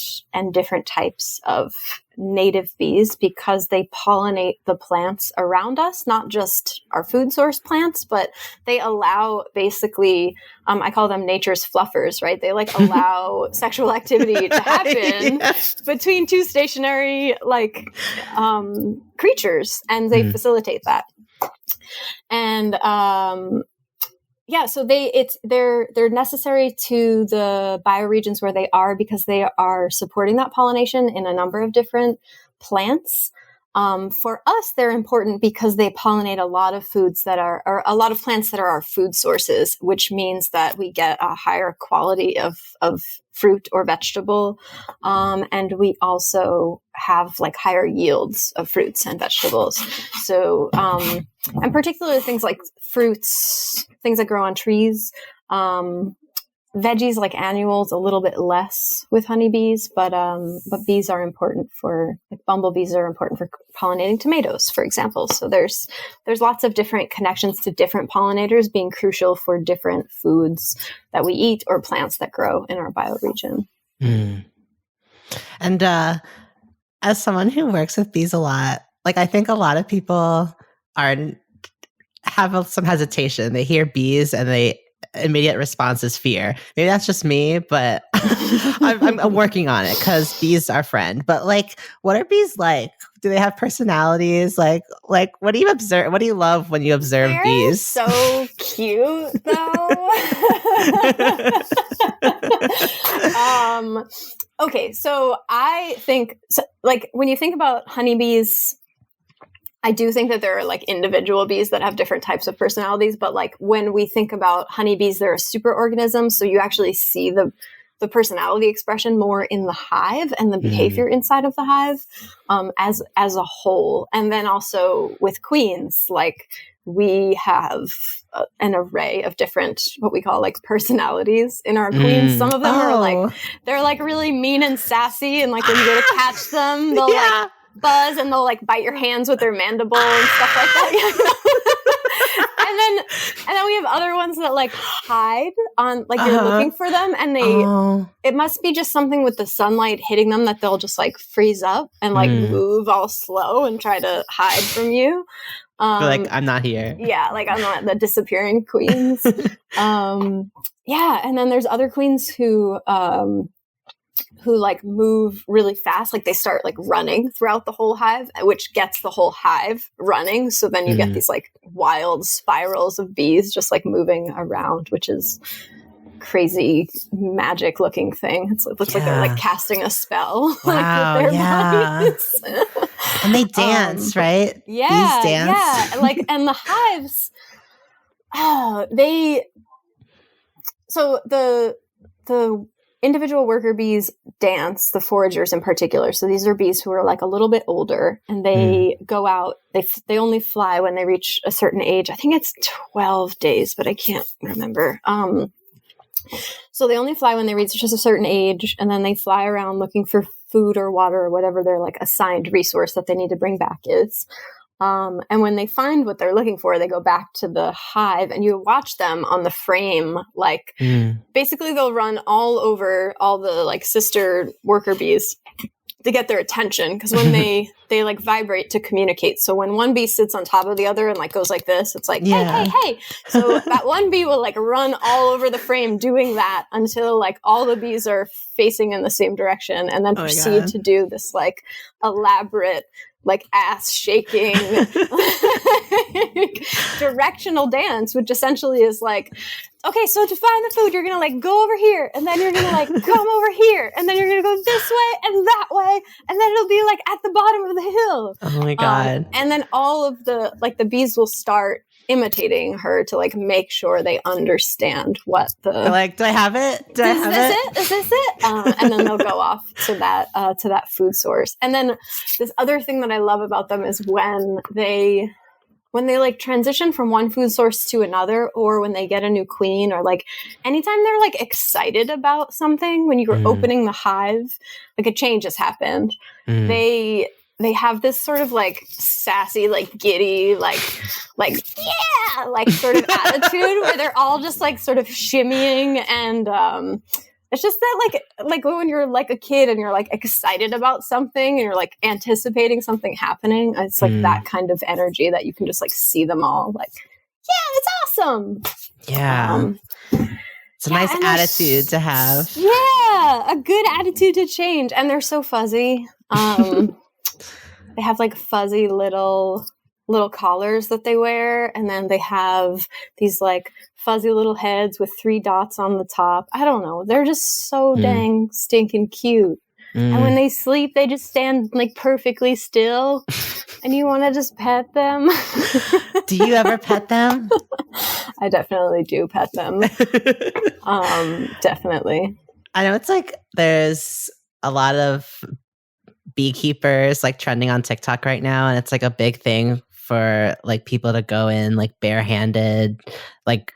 different types of native bees because they pollinate the plants around us, not just our food source plants, but they allow basically, I call them nature's fluffers, right? They like allow sexual activity to happen between two stationary creatures, and they facilitate that. And so they're necessary to the bioregions where they are because they are supporting that pollination in a number of different plants. For us, they're important because they pollinate a lot of foods or a lot of plants that are our food sources, which means that we get a higher quality of fruit or vegetable. And we also have like higher yields of fruits and vegetables. So, and particularly things like fruits, things that grow on trees, veggies like annuals, a little bit less with honeybees, but bees are important bumblebees are important for pollinating tomatoes, for example. So there's lots of different connections to different pollinators being crucial for different foods that we eat or plants that grow in our bioregion. And as someone who works with bees a lot, I think a lot of people have some hesitation. They hear bees and they immediate response is fear. Maybe that's just me, but I'm working on it because bees are friend. But what are bees like? Do they have personalities? What do you observe? What do you love when you observe bees? So cute, though. Okay, so I think when you think about honeybees, I do think that there are individual bees that have different types of personalities, but when we think about honeybees, they're a superorganism. So you actually see the personality expression more in the hive and the behavior inside of the hive as a whole. And then also with queens, we have an array of different, what we call personalities in our queens. Some of them are they're really mean and sassy, and when you go to catch them, they'll buzz and they'll like bite your hands with their mandible and stuff like that. And then we have other ones that like hide on, like you're looking for them, and it must be just something with the sunlight hitting them that they'll just like freeze up and like move all slow and try to hide from you. Like, I'm not here. Yeah, like I'm not the disappearing queens. Yeah, and then there's other queens who like move really fast. Like they start like running throughout the whole hive, which gets the whole hive running. So then you get these like wild spirals of bees just like moving around, which is crazy magic looking thing. It looks like they're like casting a spell. Wow, like, with their bodies. And they dance, right? Yeah, Bees dance. yeah. Like, and the hives, so the individual worker bees dance, the foragers in particular. So these are bees who are like a little bit older, and they go out. They only fly when they reach a certain age. I think it's 12 days, but I can't remember. So they only fly when they reach just a certain age, and then they fly around looking for food or water or whatever their like assigned resource that they need to bring back is. And when they find what they're looking for, they go back to the hive, and you watch them on the frame. Like basically they'll run all over all the like sister worker bees to get their attention. Because when they like vibrate to communicate. So when one bee sits on top of the other and like goes like this, it's like, hey. So that one bee will like run all over the frame doing that until like all the bees are facing in the same direction, and then proceed to do this like elaborate, like ass shaking directional dance, which essentially is like, okay, so to find the food, you're going to like go over here, and then you're going to like come over here, and then you're going to go this way and that way, and then it'll be like at the bottom of the hill. Oh my God. And then all of the, like the bees will start imitating her to like make sure they understand what the... They're like, do I have it? Is this it? And then they'll go off to that food source. And then this other thing that I love about them is when they like transition from one food source to another, or when they get a new queen, or like anytime they're like excited about something, when you're opening the hive, like a change has happened. They have this sort of like sassy, like giddy, like yeah, like sort of attitude where they're all just like sort of shimmying, and it's just that like when you're like a kid and you're like excited about something and you're like anticipating something happening, it's like that kind of energy that you can just like see them all like, yeah, it's awesome. Yeah. It's a nice attitude to have. Yeah, a good attitude to change. And they're so fuzzy. They have like fuzzy little collars that they wear, and then they have these like fuzzy little heads with 3 dots on the top. I don't know. They're just so dang stinking cute. And when they sleep, they just stand like perfectly still, and you want to just pet them. Do you ever pet them? I definitely do pet them. Definitely. I know it's like there's a lot of beekeepers like trending on TikTok right now, and it's like a big thing for like people to go in like barehanded, like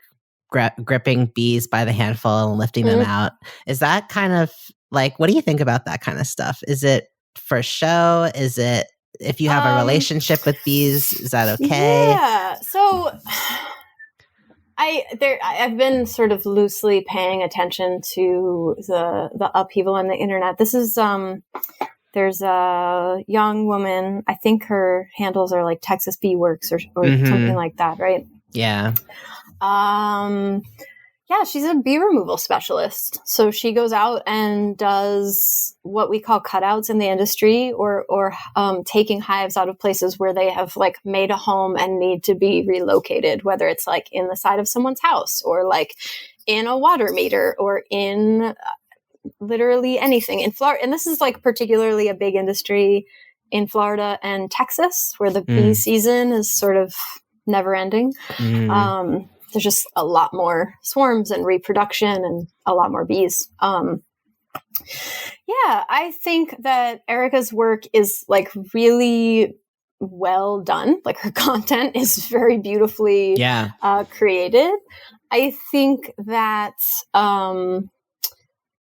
gripping bees by the handful and lifting them out. Is that kind of like, what do you think about that kind of stuff? Is it for show? Is it, if you have a relationship with bees, is that okay? Yeah. So I've been sort of loosely paying attention to the upheaval on the internet. This is there's a young woman, I think her handles are like Texas Bee Works or something like that, right? Yeah. Yeah, she's a bee removal specialist. So she goes out and does what we call cutouts in the industry, or taking hives out of places where they have like made a home and need to be relocated, whether it's like in the side of someone's house, or like in a water meter, or in literally anything in Florida. And this is like particularly a big industry in Florida and Texas, where the bee season is sort of never ending. There's just a lot more swarms and reproduction and a lot more bees. Yeah, I think that Erica's work is like really well done. Like her content is very beautifully created. I think that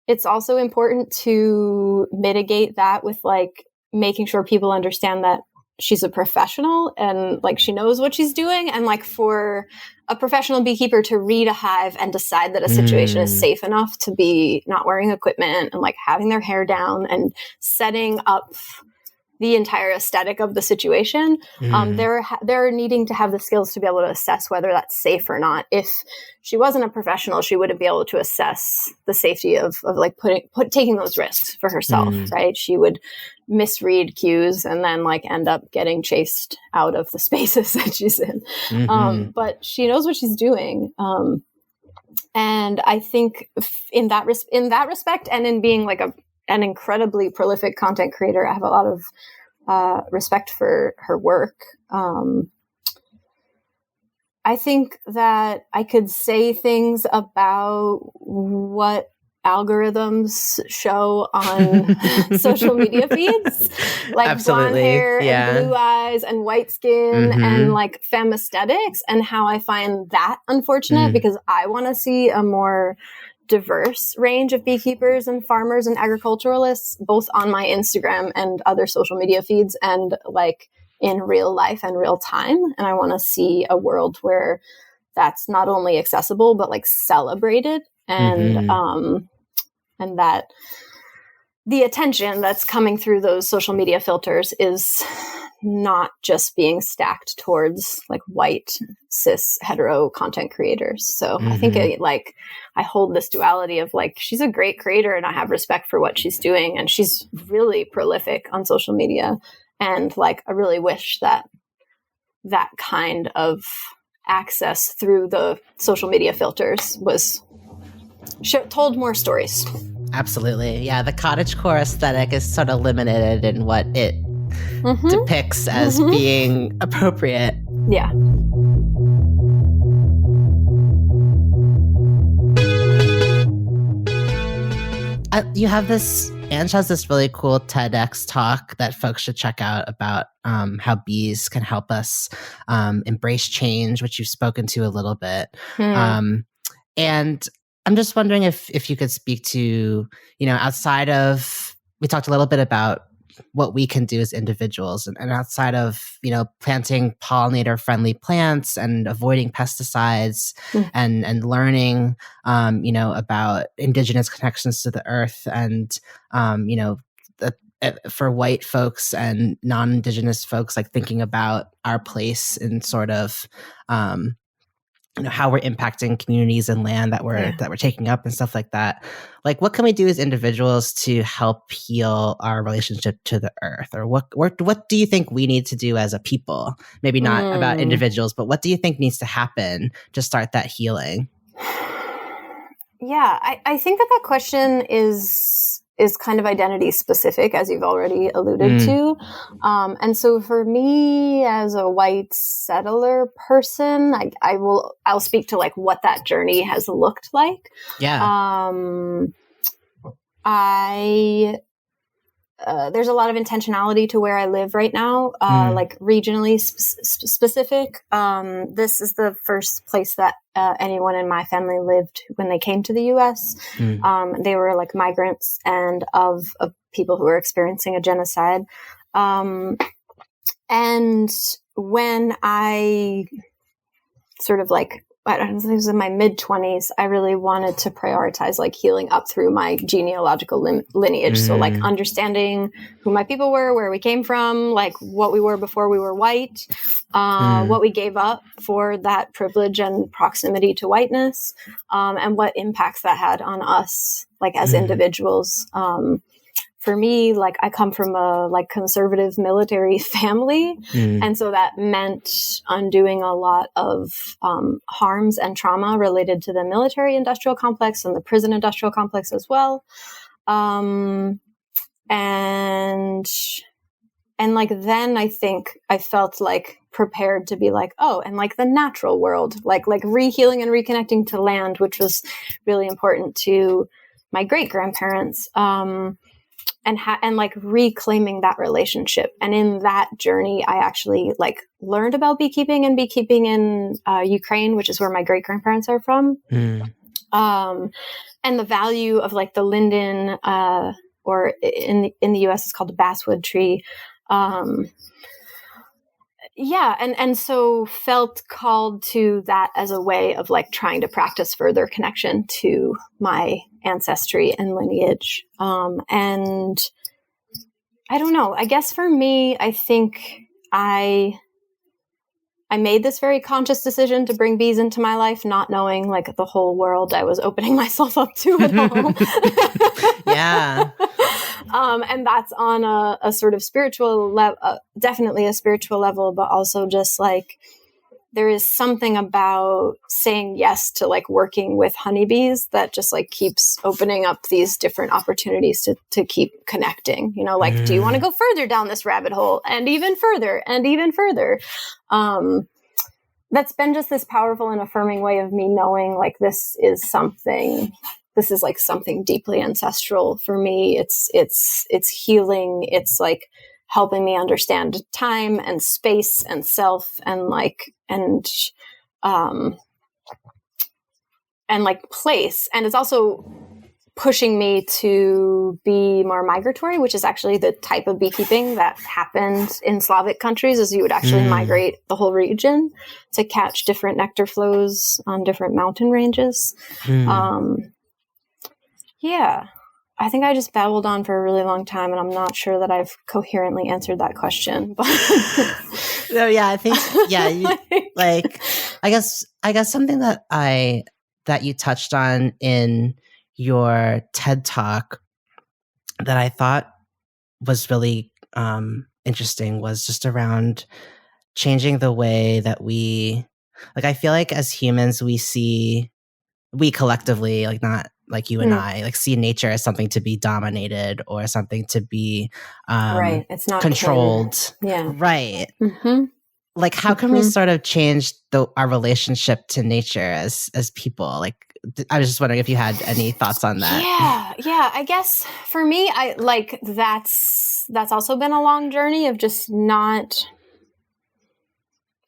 it's also important to mitigate that with like making sure people understand that she's a professional and like she knows what she's doing. And like for a professional beekeeper to read a hive and decide that a situation is safe enough to be not wearing equipment and like having their hair down and setting up the entire aesthetic of the situation, they're needing to have the skills to be able to assess whether that's safe or not. If she wasn't a professional, she wouldn't be able to assess the safety of like taking those risks for herself, right? She would misread cues and then like end up getting chased out of the spaces that she's in. But she knows what she's doing. And I think in that respect, and in being like an incredibly prolific content creator, I have a lot of respect for her work. I think that I could say things about what algorithms show on social media feeds, like Absolutely. blonde hair Yeah. and blue eyes and white skin and like femme aesthetics, and how I find that unfortunate because I want to see a more diverse range of beekeepers and farmers and agriculturalists, both on my Instagram and other social media feeds and like in real life and real time. And I want to see a world where that's not only accessible, but like celebrated and that the attention that's coming through those social media filters is not just being stacked towards like white cis hetero content creators. So I think I hold this duality of like, she's a great creator and I have respect for what she's doing. And she's really prolific on social media. And like, I really wish that that kind of access through the social media filters was told more stories. Absolutely. Yeah. The cottagecore aesthetic is sort of limited in what it depicts as being appropriate. Yeah. You have this, Ange has this really cool TEDx talk that folks should check out about how bees can help us embrace change, which you've spoken to a little bit. And I'm just wondering if you could speak to, outside of, we talked a little bit about what we can do as individuals and outside of, planting pollinator-friendly plants and avoiding pesticides and learning, about indigenous connections to the earth and, for white folks and non-indigenous folks, like thinking about our place in sort of, how we're impacting communities and land that we're taking up and stuff like that. Like, what can we do as individuals to help heal our relationship to the earth? Or what do you think we need to do as a people? Maybe not about individuals, but what do you think needs to happen to start that healing? Yeah, I think that question is kind of identity specific, as you've already alluded to. And so for me as a white settler person, I'll speak to like what that journey has looked like. Yeah. There's a lot of intentionality to where I live right now, like regionally specific. This is the first place that anyone in my family lived when they came to the U.S. They were like migrants and of people who were experiencing a genocide. And when I sort of like, I don't know, it was in my mid-20s, I really wanted to prioritize like healing up through my genealogical lineage. So like understanding who my people were, where we came from, like what we were before we were white, what we gave up for that privilege and proximity to whiteness, and what impacts that had on us, like as individuals. For me, like I come from a like conservative military family. And so that meant undoing a lot of harms and trauma related to the military industrial complex and the prison industrial complex as well. And like, then I think I felt like prepared to be like, oh, and like the natural world, like re-healing and reconnecting to land, which was really important to my great grandparents. And like reclaiming that relationship. And in that journey, I actually like learned about beekeeping in Ukraine, which is where my great grandparents are from. And the value of like the linden or in the US it's called a basswood tree. And so felt called to that as a way of like trying to practice further connection to my ancestry and lineage. And I don't know, I guess for me, I think I made this very conscious decision to bring bees into my life, not knowing like the whole world I was opening myself up to at all. Yeah. And that's on a sort of spiritual level, definitely a spiritual level, but also just like there is something about saying yes to like working with honeybees that just like keeps opening up these different opportunities to keep connecting, you know, like, do you want to go further down this rabbit hole and even further and even further? That's been just this powerful and affirming way of me knowing like this is like something deeply ancestral for me. It's healing. It's like helping me understand time and space and self and like place. And it's also pushing me to be more migratory, which is actually the type of beekeeping that happened in Slavic countries, is you would actually migrate the whole region to catch different nectar flows on different mountain ranges. Yeah, I think I just babbled on for a really long time, and I'm not sure that I've coherently answered that question. But no, yeah, I think, yeah, I guess something that you touched on in your TED Talk that I thought was really interesting was just around changing the way that I feel like as humans, we collectively, like not like you and I, like see nature as something to be dominated or something to be right. It's not controlled. Yeah. Right. Mm-hmm. Like how can we sort of change our relationship to nature as people? Like I was just wondering if you had any thoughts on that. Yeah. I guess for me, I like that's also been a long journey of just not.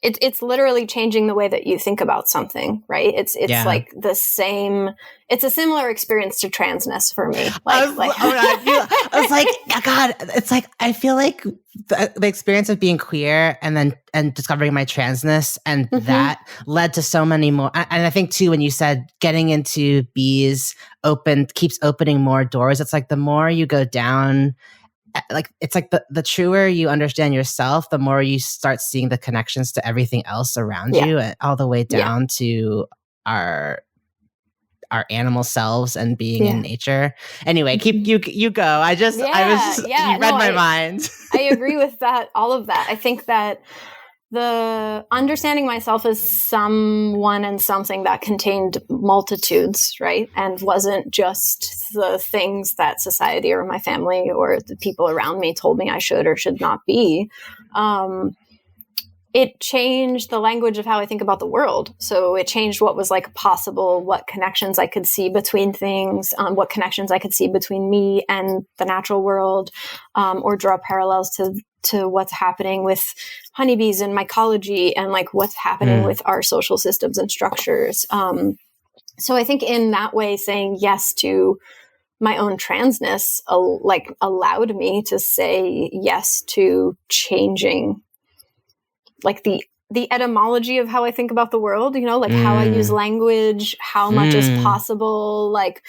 It's literally changing the way that you think about something, right? It's like the same. It's a similar experience to transness for me. I was like, oh God, it's like I feel like the experience of being queer and discovering my transness and that led to so many more. And I think too, when you said getting into bees keeps opening more doors. It's like the more you go down. Like it's like the truer you understand yourself, the more you start seeing the connections to everything else around you, all the way down to our animal selves and being in nature. Anyway, keep you go. You read my mind. I agree with that. All of that. I think that the understanding myself as someone and something that contained multitudes, right? And wasn't just the things that society or my family or the people around me told me I should or should not be. It changed the language of how I think about the world. So it changed what was like possible, what connections I could see between things, what connections I could see between me and the natural world, or draw parallels to what's happening with honeybees and mycology and like what's happening with our social systems and structures. So I think in that way, saying yes to my own transness, allowed me to say yes to changing like the etymology of how I think about the world, you know, like how I use language, how much is possible, like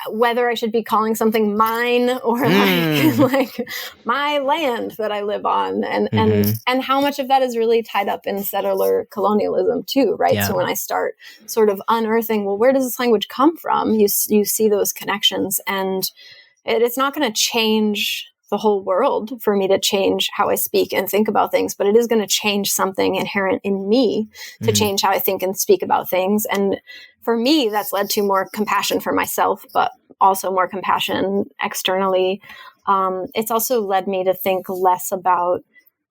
whether I should be calling something mine or like my land that I live on, and how much of that is really tied up in settler colonialism too, right? So when I start sort of unearthing, well, where does this language come from? You see those connections, and it's not going to change the whole world for me to change how I speak and think about things, but it is going to change something inherent in me to change how I think and speak about things. And for me, that's led to more compassion for myself, but also more compassion externally. It's also led me to think less about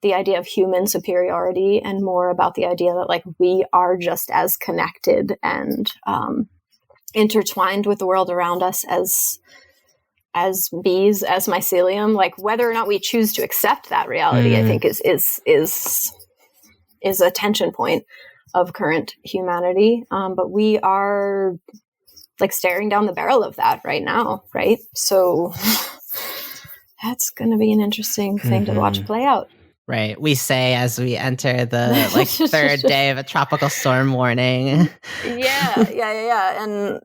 the idea of human superiority and more about the idea that like we are just as connected and intertwined with the world around us as bees, as mycelium. Like whether or not we choose to accept that reality, I think is a tension point of current humanity. But we are like staring down the barrel of that right now, right? So that's going to be an interesting thing to watch play out. Right. We say as we enter the third day of a tropical storm warning. Yeah. And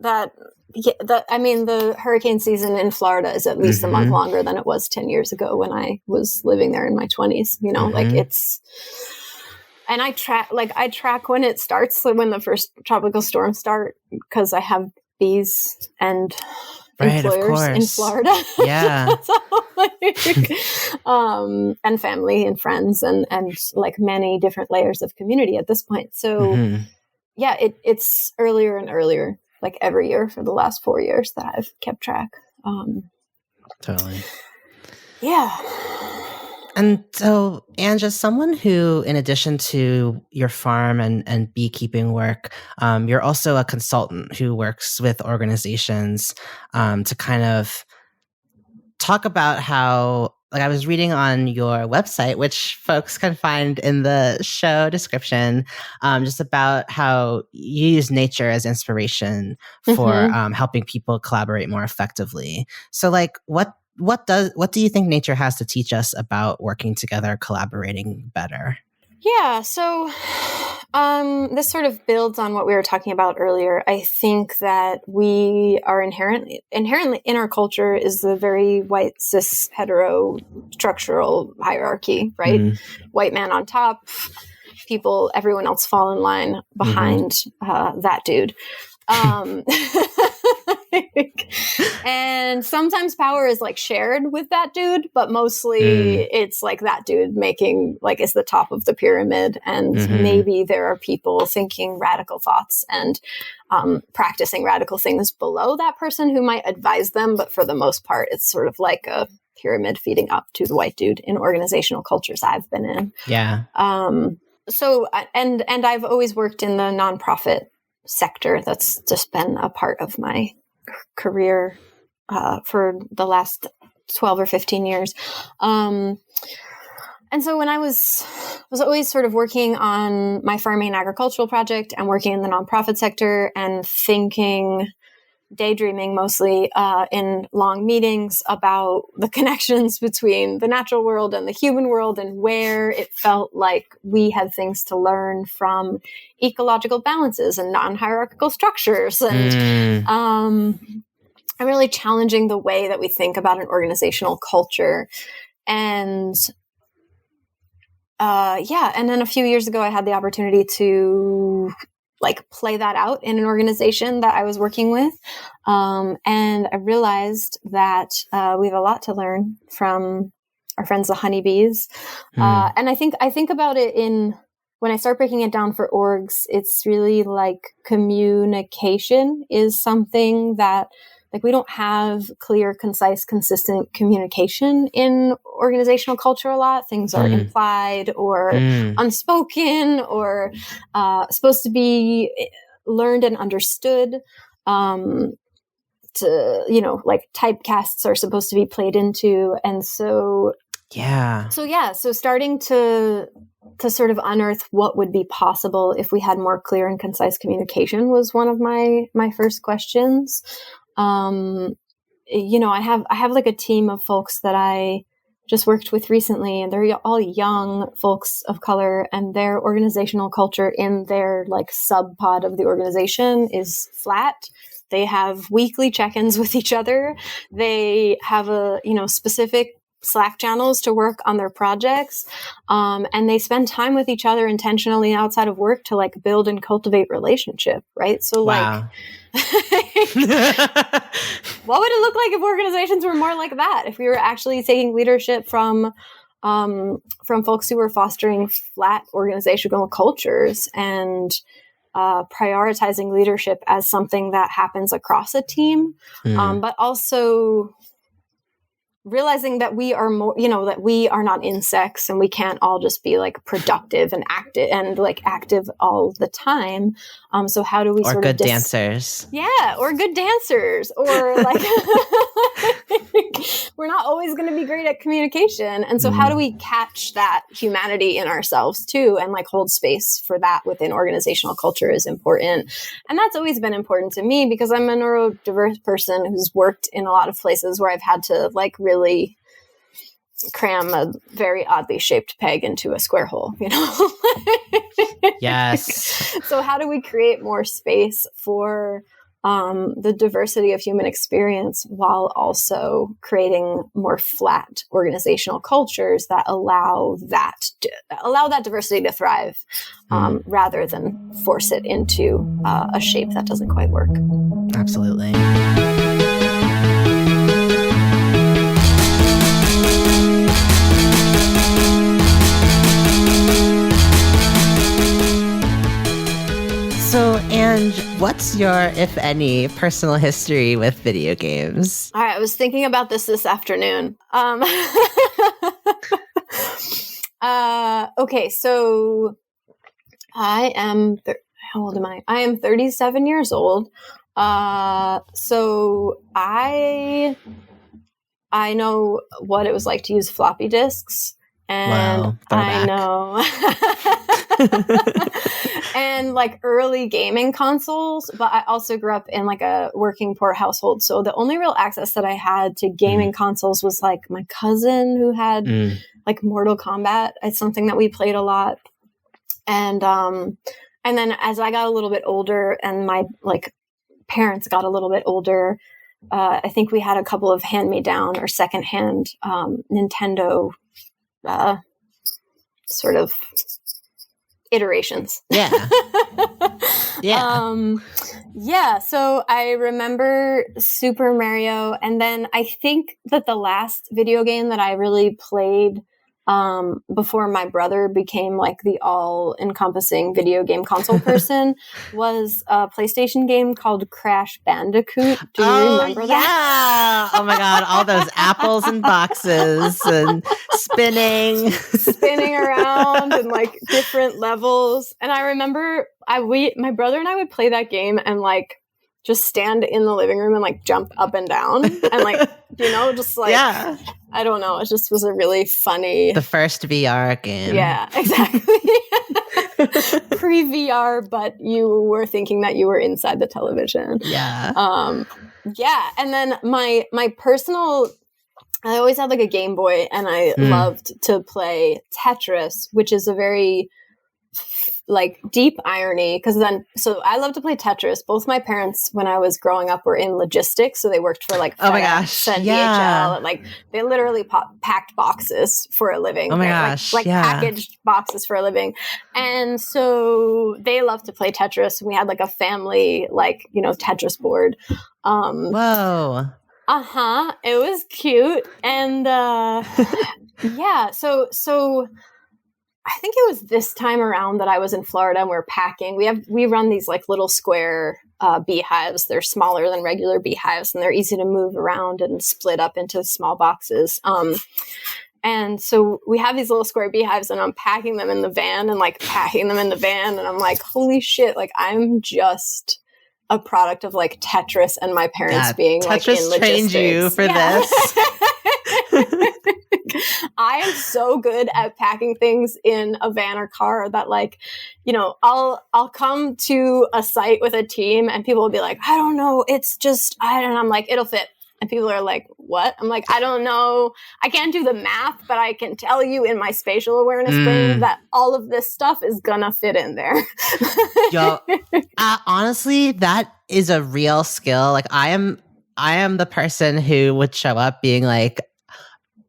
the hurricane season in Florida is at least a month longer than it was 10 years ago when I was living there in my 20s, and I track when it starts, so when the first tropical storms start, because I have bees and employers in Florida. Yeah. And family and friends and like many different layers of community at this point. So it's earlier and earlier, like every year for the last 4 years that I've kept track. Totally. Yeah. And so, Ange, as someone who, in addition to your farm and beekeeping work, you're also a consultant who works with organizations to kind of talk about how, like, I was reading on your website, which folks can find in the show description, just about how you use nature as inspiration for helping people collaborate more effectively. So, like, what do you think nature has to teach us about working together, collaborating better? Yeah, so this sort of builds on what we were talking about earlier. I think that we are inherently in our culture is the very white, cis, hetero structural hierarchy, right? White man on top, everyone else fall in line behind that dude. And sometimes power is like shared with that dude, but mostly it's like that dude is the top of the pyramid. And maybe there are people thinking radical thoughts and practicing radical things below that person who might advise them. But for the most part, it's sort of like a pyramid feeding up to the white dude in organizational cultures I've been in. Yeah. So, and I've always worked in the nonprofit sector. That's just been a part of my career for the last 12 or 15 years. And so when I was always sort of working on my farming and agricultural project and working in the nonprofit sector and daydreaming mostly in long meetings about the connections between the natural world and the human world and where it felt like we had things to learn from ecological balances and non-hierarchical structures. And I'm really challenging the way that we think about an organizational culture. And and then a few years ago, I had the opportunity to play that out in an organization that I was working with. And I realized that we have a lot to learn from our friends, the honeybees. And I think about it when I start breaking it down for orgs, it's really like communication is something that we don't have clear, concise, consistent communication in organizational culture a lot. Things are implied or unspoken or supposed to be learned and understood. Typecasts are supposed to be played into. And so, so starting to sort of unearth what would be possible if we had more clear and concise communication was one of my first questions. I have like a team of folks that I just worked with recently, and they're all young folks of color, and their organizational culture in their sub pod of the organization is flat. They have weekly check-ins with each other. They have specific Slack channels to work on their projects. And they spend time with each other intentionally outside of work to build and cultivate relationship. Right. So wow. What would it look like if organizations were more like that? If we were actually taking leadership from folks who were fostering flat organizational cultures and prioritizing leadership as something that happens across a team, but also realizing that we are more, that we are not insects and we can't all just be productive and active all the time. So how do we or sort good of dancers? Yeah, or good dancers, or we're not always going to be great at communication. And so how do we catch that humanity in ourselves too, and hold space for that within organizational culture is important. And that's always been important to me because I'm a neurodiverse person who's worked in a lot of places where I've had to really cram a very oddly shaped peg into a square hole, you know? Yes. So how do we create more space for the diversity of human experience while also creating more flat organizational cultures that allow that diversity to thrive, rather than force it into a shape that doesn't quite work? Absolutely. So, and what's your, if any, personal history with video games? All right, I was thinking about this afternoon. Okay, so I am, how old am I? I am 37 years old. So I know what it was like to use floppy disks. And Wow, I know. And like early gaming consoles, but I also grew up in like a working poor household. So the only real access that I had to gaming consoles was like my cousin who had like Mortal Kombat. It's something that we played a lot. And then as I got a little bit older and my like parents got a little bit older, I think we had a couple of hand-me-down or secondhand Nintendo sort of iterations. Yeah. Yeah. Yeah. So I remember Super Mario. And then I think that the last video game that I really played before my brother became like the all-encompassing video game console person was a PlayStation game called Crash Bandicoot. Do you remember that? Oh my God. All those apples and boxes and spinning around and like different levels. And I remember my brother and I would play that game and like just stand in the living room and like jump up and down and like, you know, just like, yeah. I don't know. It just was a really funny. The first VR game. Yeah, exactly. Pre-VR, but you were thinking that you were inside the television. Yeah. Yeah. And then my personal, I always had like a Game Boy and I loved to play Tetris, which is a very like deep irony so I love to play Tetris. Both my parents when I was growing up were in logistics, so they worked for like oh my gosh, and DHL, and like they literally packed boxes for a living. Oh my gosh, like packaged boxes for a living. And so they loved to play Tetris. We had like a family like, you know, Tetris board. Whoa. It was cute. And yeah, so I think it was this time around that I was in Florida and we were packing. We run these like little square beehives. They're smaller than regular beehives and they're easy to move around and split up into small boxes. And so we have these little square beehives and I'm packing them in the van and like packing them in the van. And I'm like, holy shit, like I'm just a product of like Tetris and my parents being Tetris like in logistics. Trained you for this. I am so good at packing things in a van or car that like, you know, I'll come to a site with a team and people will be like, I don't know. It's just, I'm like, it'll fit. And people are like, what? I'm like, I don't know. I can't do the math, but I can tell you in my spatial awareness brain that all of this stuff is gonna fit in there. Yo, honestly, that is a real skill. Like I am the person who would show up being like,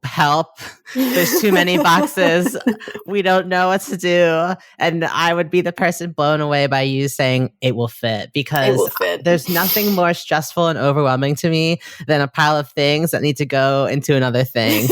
help, there's too many boxes, we don't know what to do, and I would be the person blown away by you saying it will fit, because there's nothing more stressful and overwhelming to me than a pile of things that need to go into another thing.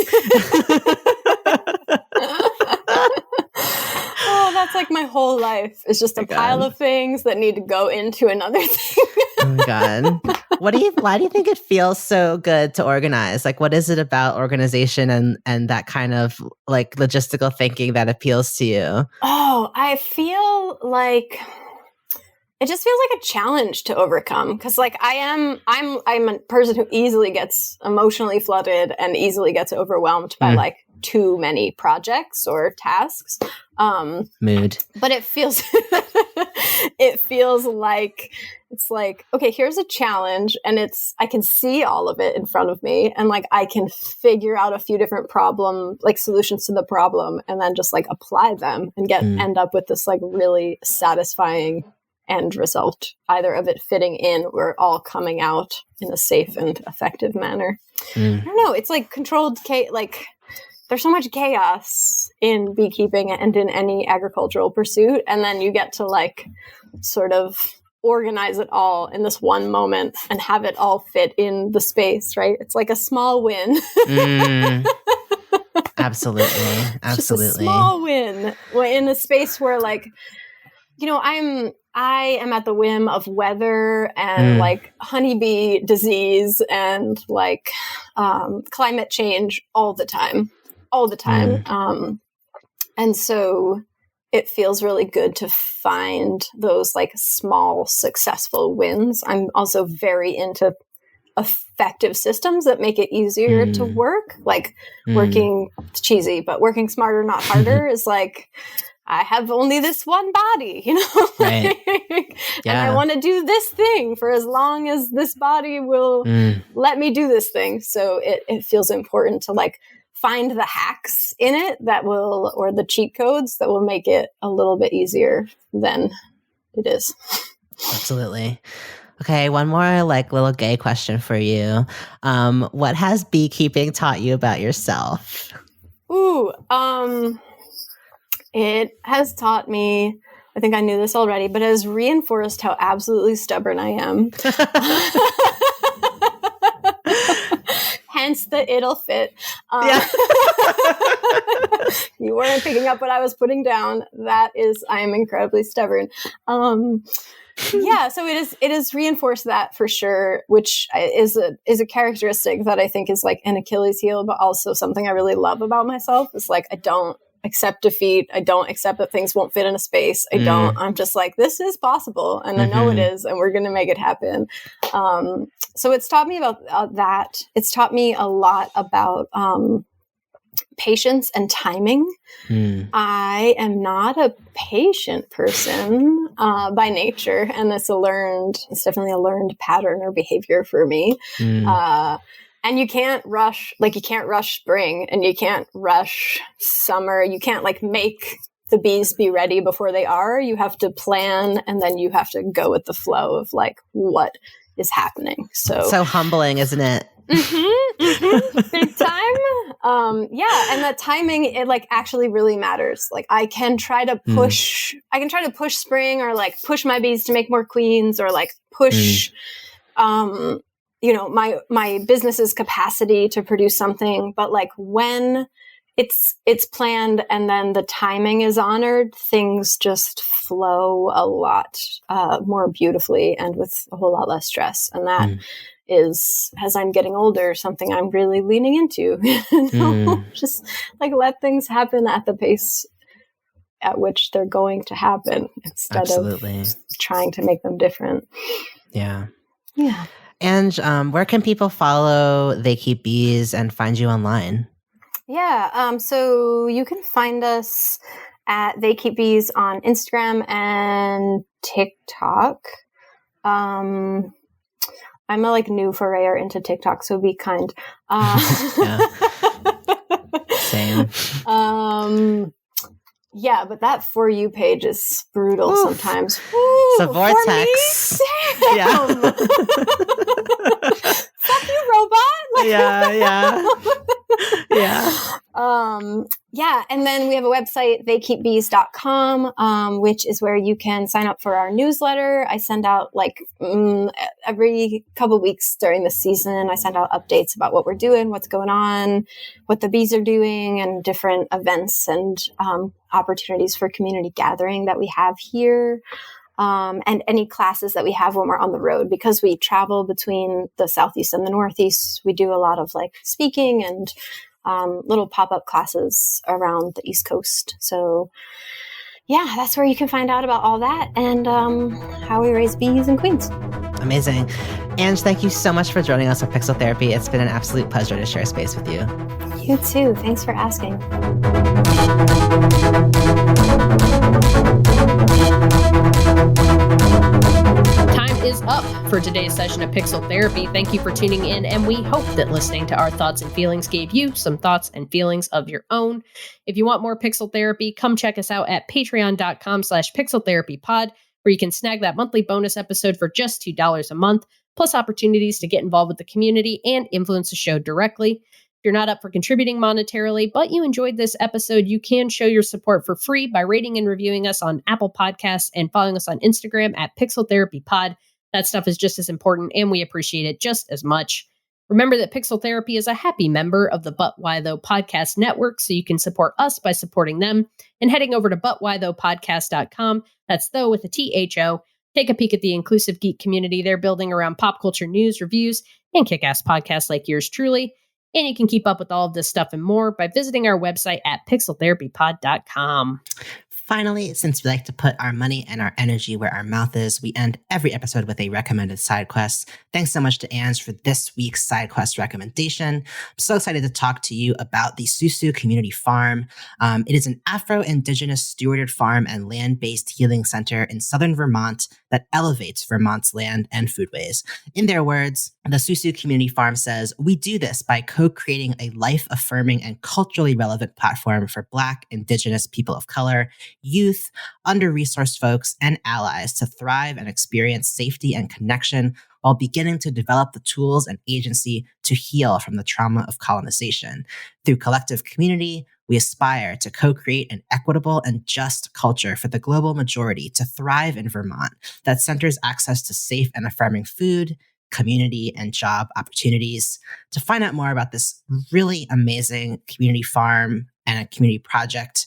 Oh, that's like my whole life. It's just a pile of things that need to go into another thing. Oh my God. Why do you think it feels so good to organize? Like, what is it about organization and that kind of like logistical thinking that appeals to you? Oh, I feel like it just feels like a challenge to overcome. Cause like I'm a person who easily gets emotionally flooded and easily gets overwhelmed by like too many projects or tasks. Mood. But it feels like it's like, okay, here's a challenge, and I can see all of it in front of me, and like I can figure out a few different solutions to the problem, and then just like apply them and end up with this like really satisfying end result, either of it fitting in or all coming out in a safe and effective manner. I don't know. It's like controlled like there's so much chaos in beekeeping and in any agricultural pursuit. And then you get to like sort of organize it all in this one moment and have it all fit in the space, right? It's like a small win. Absolutely. Absolutely. Just a small win in a space where like, I am at the whim of weather and like honeybee disease and like climate change all the time. And so it feels really good to find those like small successful wins. I'm also very into effective systems that make it easier to work, like working, it's cheesy, but working smarter, not harder is like, I have only this one body, Right. And I want to do this thing for as long as this body will let me do this thing. So it feels important to like find the hacks in it or the cheat codes that will make it a little bit easier than it is. Absolutely. Okay, one more like little gay question for you. What has beekeeping taught you about yourself? Ooh, it has taught me, I think I knew this already, but it has reinforced how absolutely stubborn I am. Hence the it'll fit. You weren't picking up what I was putting down. That is, I am incredibly stubborn. So it is reinforced that for sure, which is a characteristic that I think is like an Achilles heel, but also something I really love about myself is like, I don't accept defeat. I don't accept that things won't fit in a space. I'm just like, this is possible. And I know it is, and we're going to make it happen. So it's taught me about that. It's taught me a lot about patience and timing. I am not a patient person by nature, and it's definitely a learned pattern or behavior for me. And you can't rush spring, and you can't rush summer. You can't like make the bees be ready before they are. You have to plan, and then you have to go with the flow of like what is happening. So humbling, isn't it? Big time. And that timing, it like actually really matters. Like I can try to push spring, or like push my bees to make more queens, or like push, my business's capacity to produce something. But like when it's planned and then the timing is honored, things just flow a lot more beautifully and with a whole lot less stress. And that is, as I'm getting older, something I'm really leaning into. Just like let things happen at the pace at which they're going to happen instead of trying to make them different. Yeah. Yeah. And where can people follow They Keep Bees and find you online? Yeah. So you can find us at They Keep Bees on Instagram and TikTok. I'm a like new forayer into TikTok, so be kind. Same. Yeah, but that For You page is brutal sometimes. Ooh, it's a vortex. Damn. Fuck you, robot. Yeah. And then we have a website, theykeepbees.com, which is where you can sign up for our newsletter. I send out like every couple weeks during the season, I send out updates about what we're doing, what's going on, what the bees are doing, and different events and opportunities for community gathering that we have here. And any classes that we have when we're on the road, because we travel between the Southeast and the Northeast. We do a lot of like speaking and little pop-up classes around the East Coast. So yeah, that's where you can find out about all that and how we raise bees and queens. Amazing. Ange, thank you so much for joining us on Pixel Therapy. It's been an absolute pleasure to share space with you. You too. Thanks for asking. Time is up for today's session of Pixel Therapy. Thank you for tuning in, and we hope that listening to our thoughts and feelings gave you some thoughts and feelings of your own. If you want more Pixel Therapy, come check us out at patreon.com/pixeltherapypod, where you can snag that monthly bonus episode for just $2 a month, plus opportunities to get involved with the community and influence the show directly. If you're not up for contributing monetarily, but you enjoyed this episode, you can show your support for free by rating and reviewing us on Apple Podcasts and following us on Instagram at Pixel Therapy Pod. That stuff is just as important, and we appreciate it just as much. Remember that Pixel Therapy is a happy member of the But Why Though podcast network, so you can support us by supporting them and heading over to butwhythoughpodcast.com. That's though with a THO. Take a peek at the inclusive geek community they're building around pop culture news, reviews, and kick-ass podcasts like yours truly. And you can keep up with all of this stuff and more by visiting our website at pixeltherapypod.com. Finally, since we like to put our money and our energy where our mouth is, we end every episode with a recommended side quest. Thanks so much to Ange for this week's side quest recommendation. I'm so excited to talk to you about the SUSU Community Farm. It is an Afro-Indigenous stewarded farm and land-based healing center in Southern Vermont that elevates Vermont's land and foodways. In their words, the SUSU Community Farm says, "We do this by co-creating a life-affirming and culturally relevant platform for Black, Indigenous, people of color, youth, under-resourced folks, and allies to thrive and experience safety and connection while beginning to develop the tools and agency to heal from the trauma of colonization. Through collective community, we aspire to co-create an equitable and just culture for the global majority to thrive in Vermont that centers access to safe and affirming food, community, and job opportunities." To find out more about this really amazing community farm and a community project,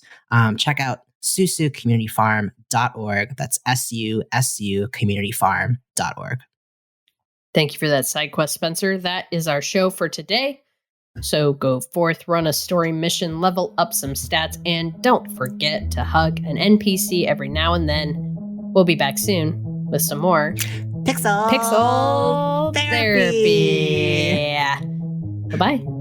check out susocommunityfarm.org. That's SUSU communityfarm.org. Thank you for that side quest, Spencer. That is our show for today. So go forth, run a story mission, level up some stats, and don't forget to hug an NPC every now and then. We'll be back soon with some more Pixel Therapy. Bye-bye.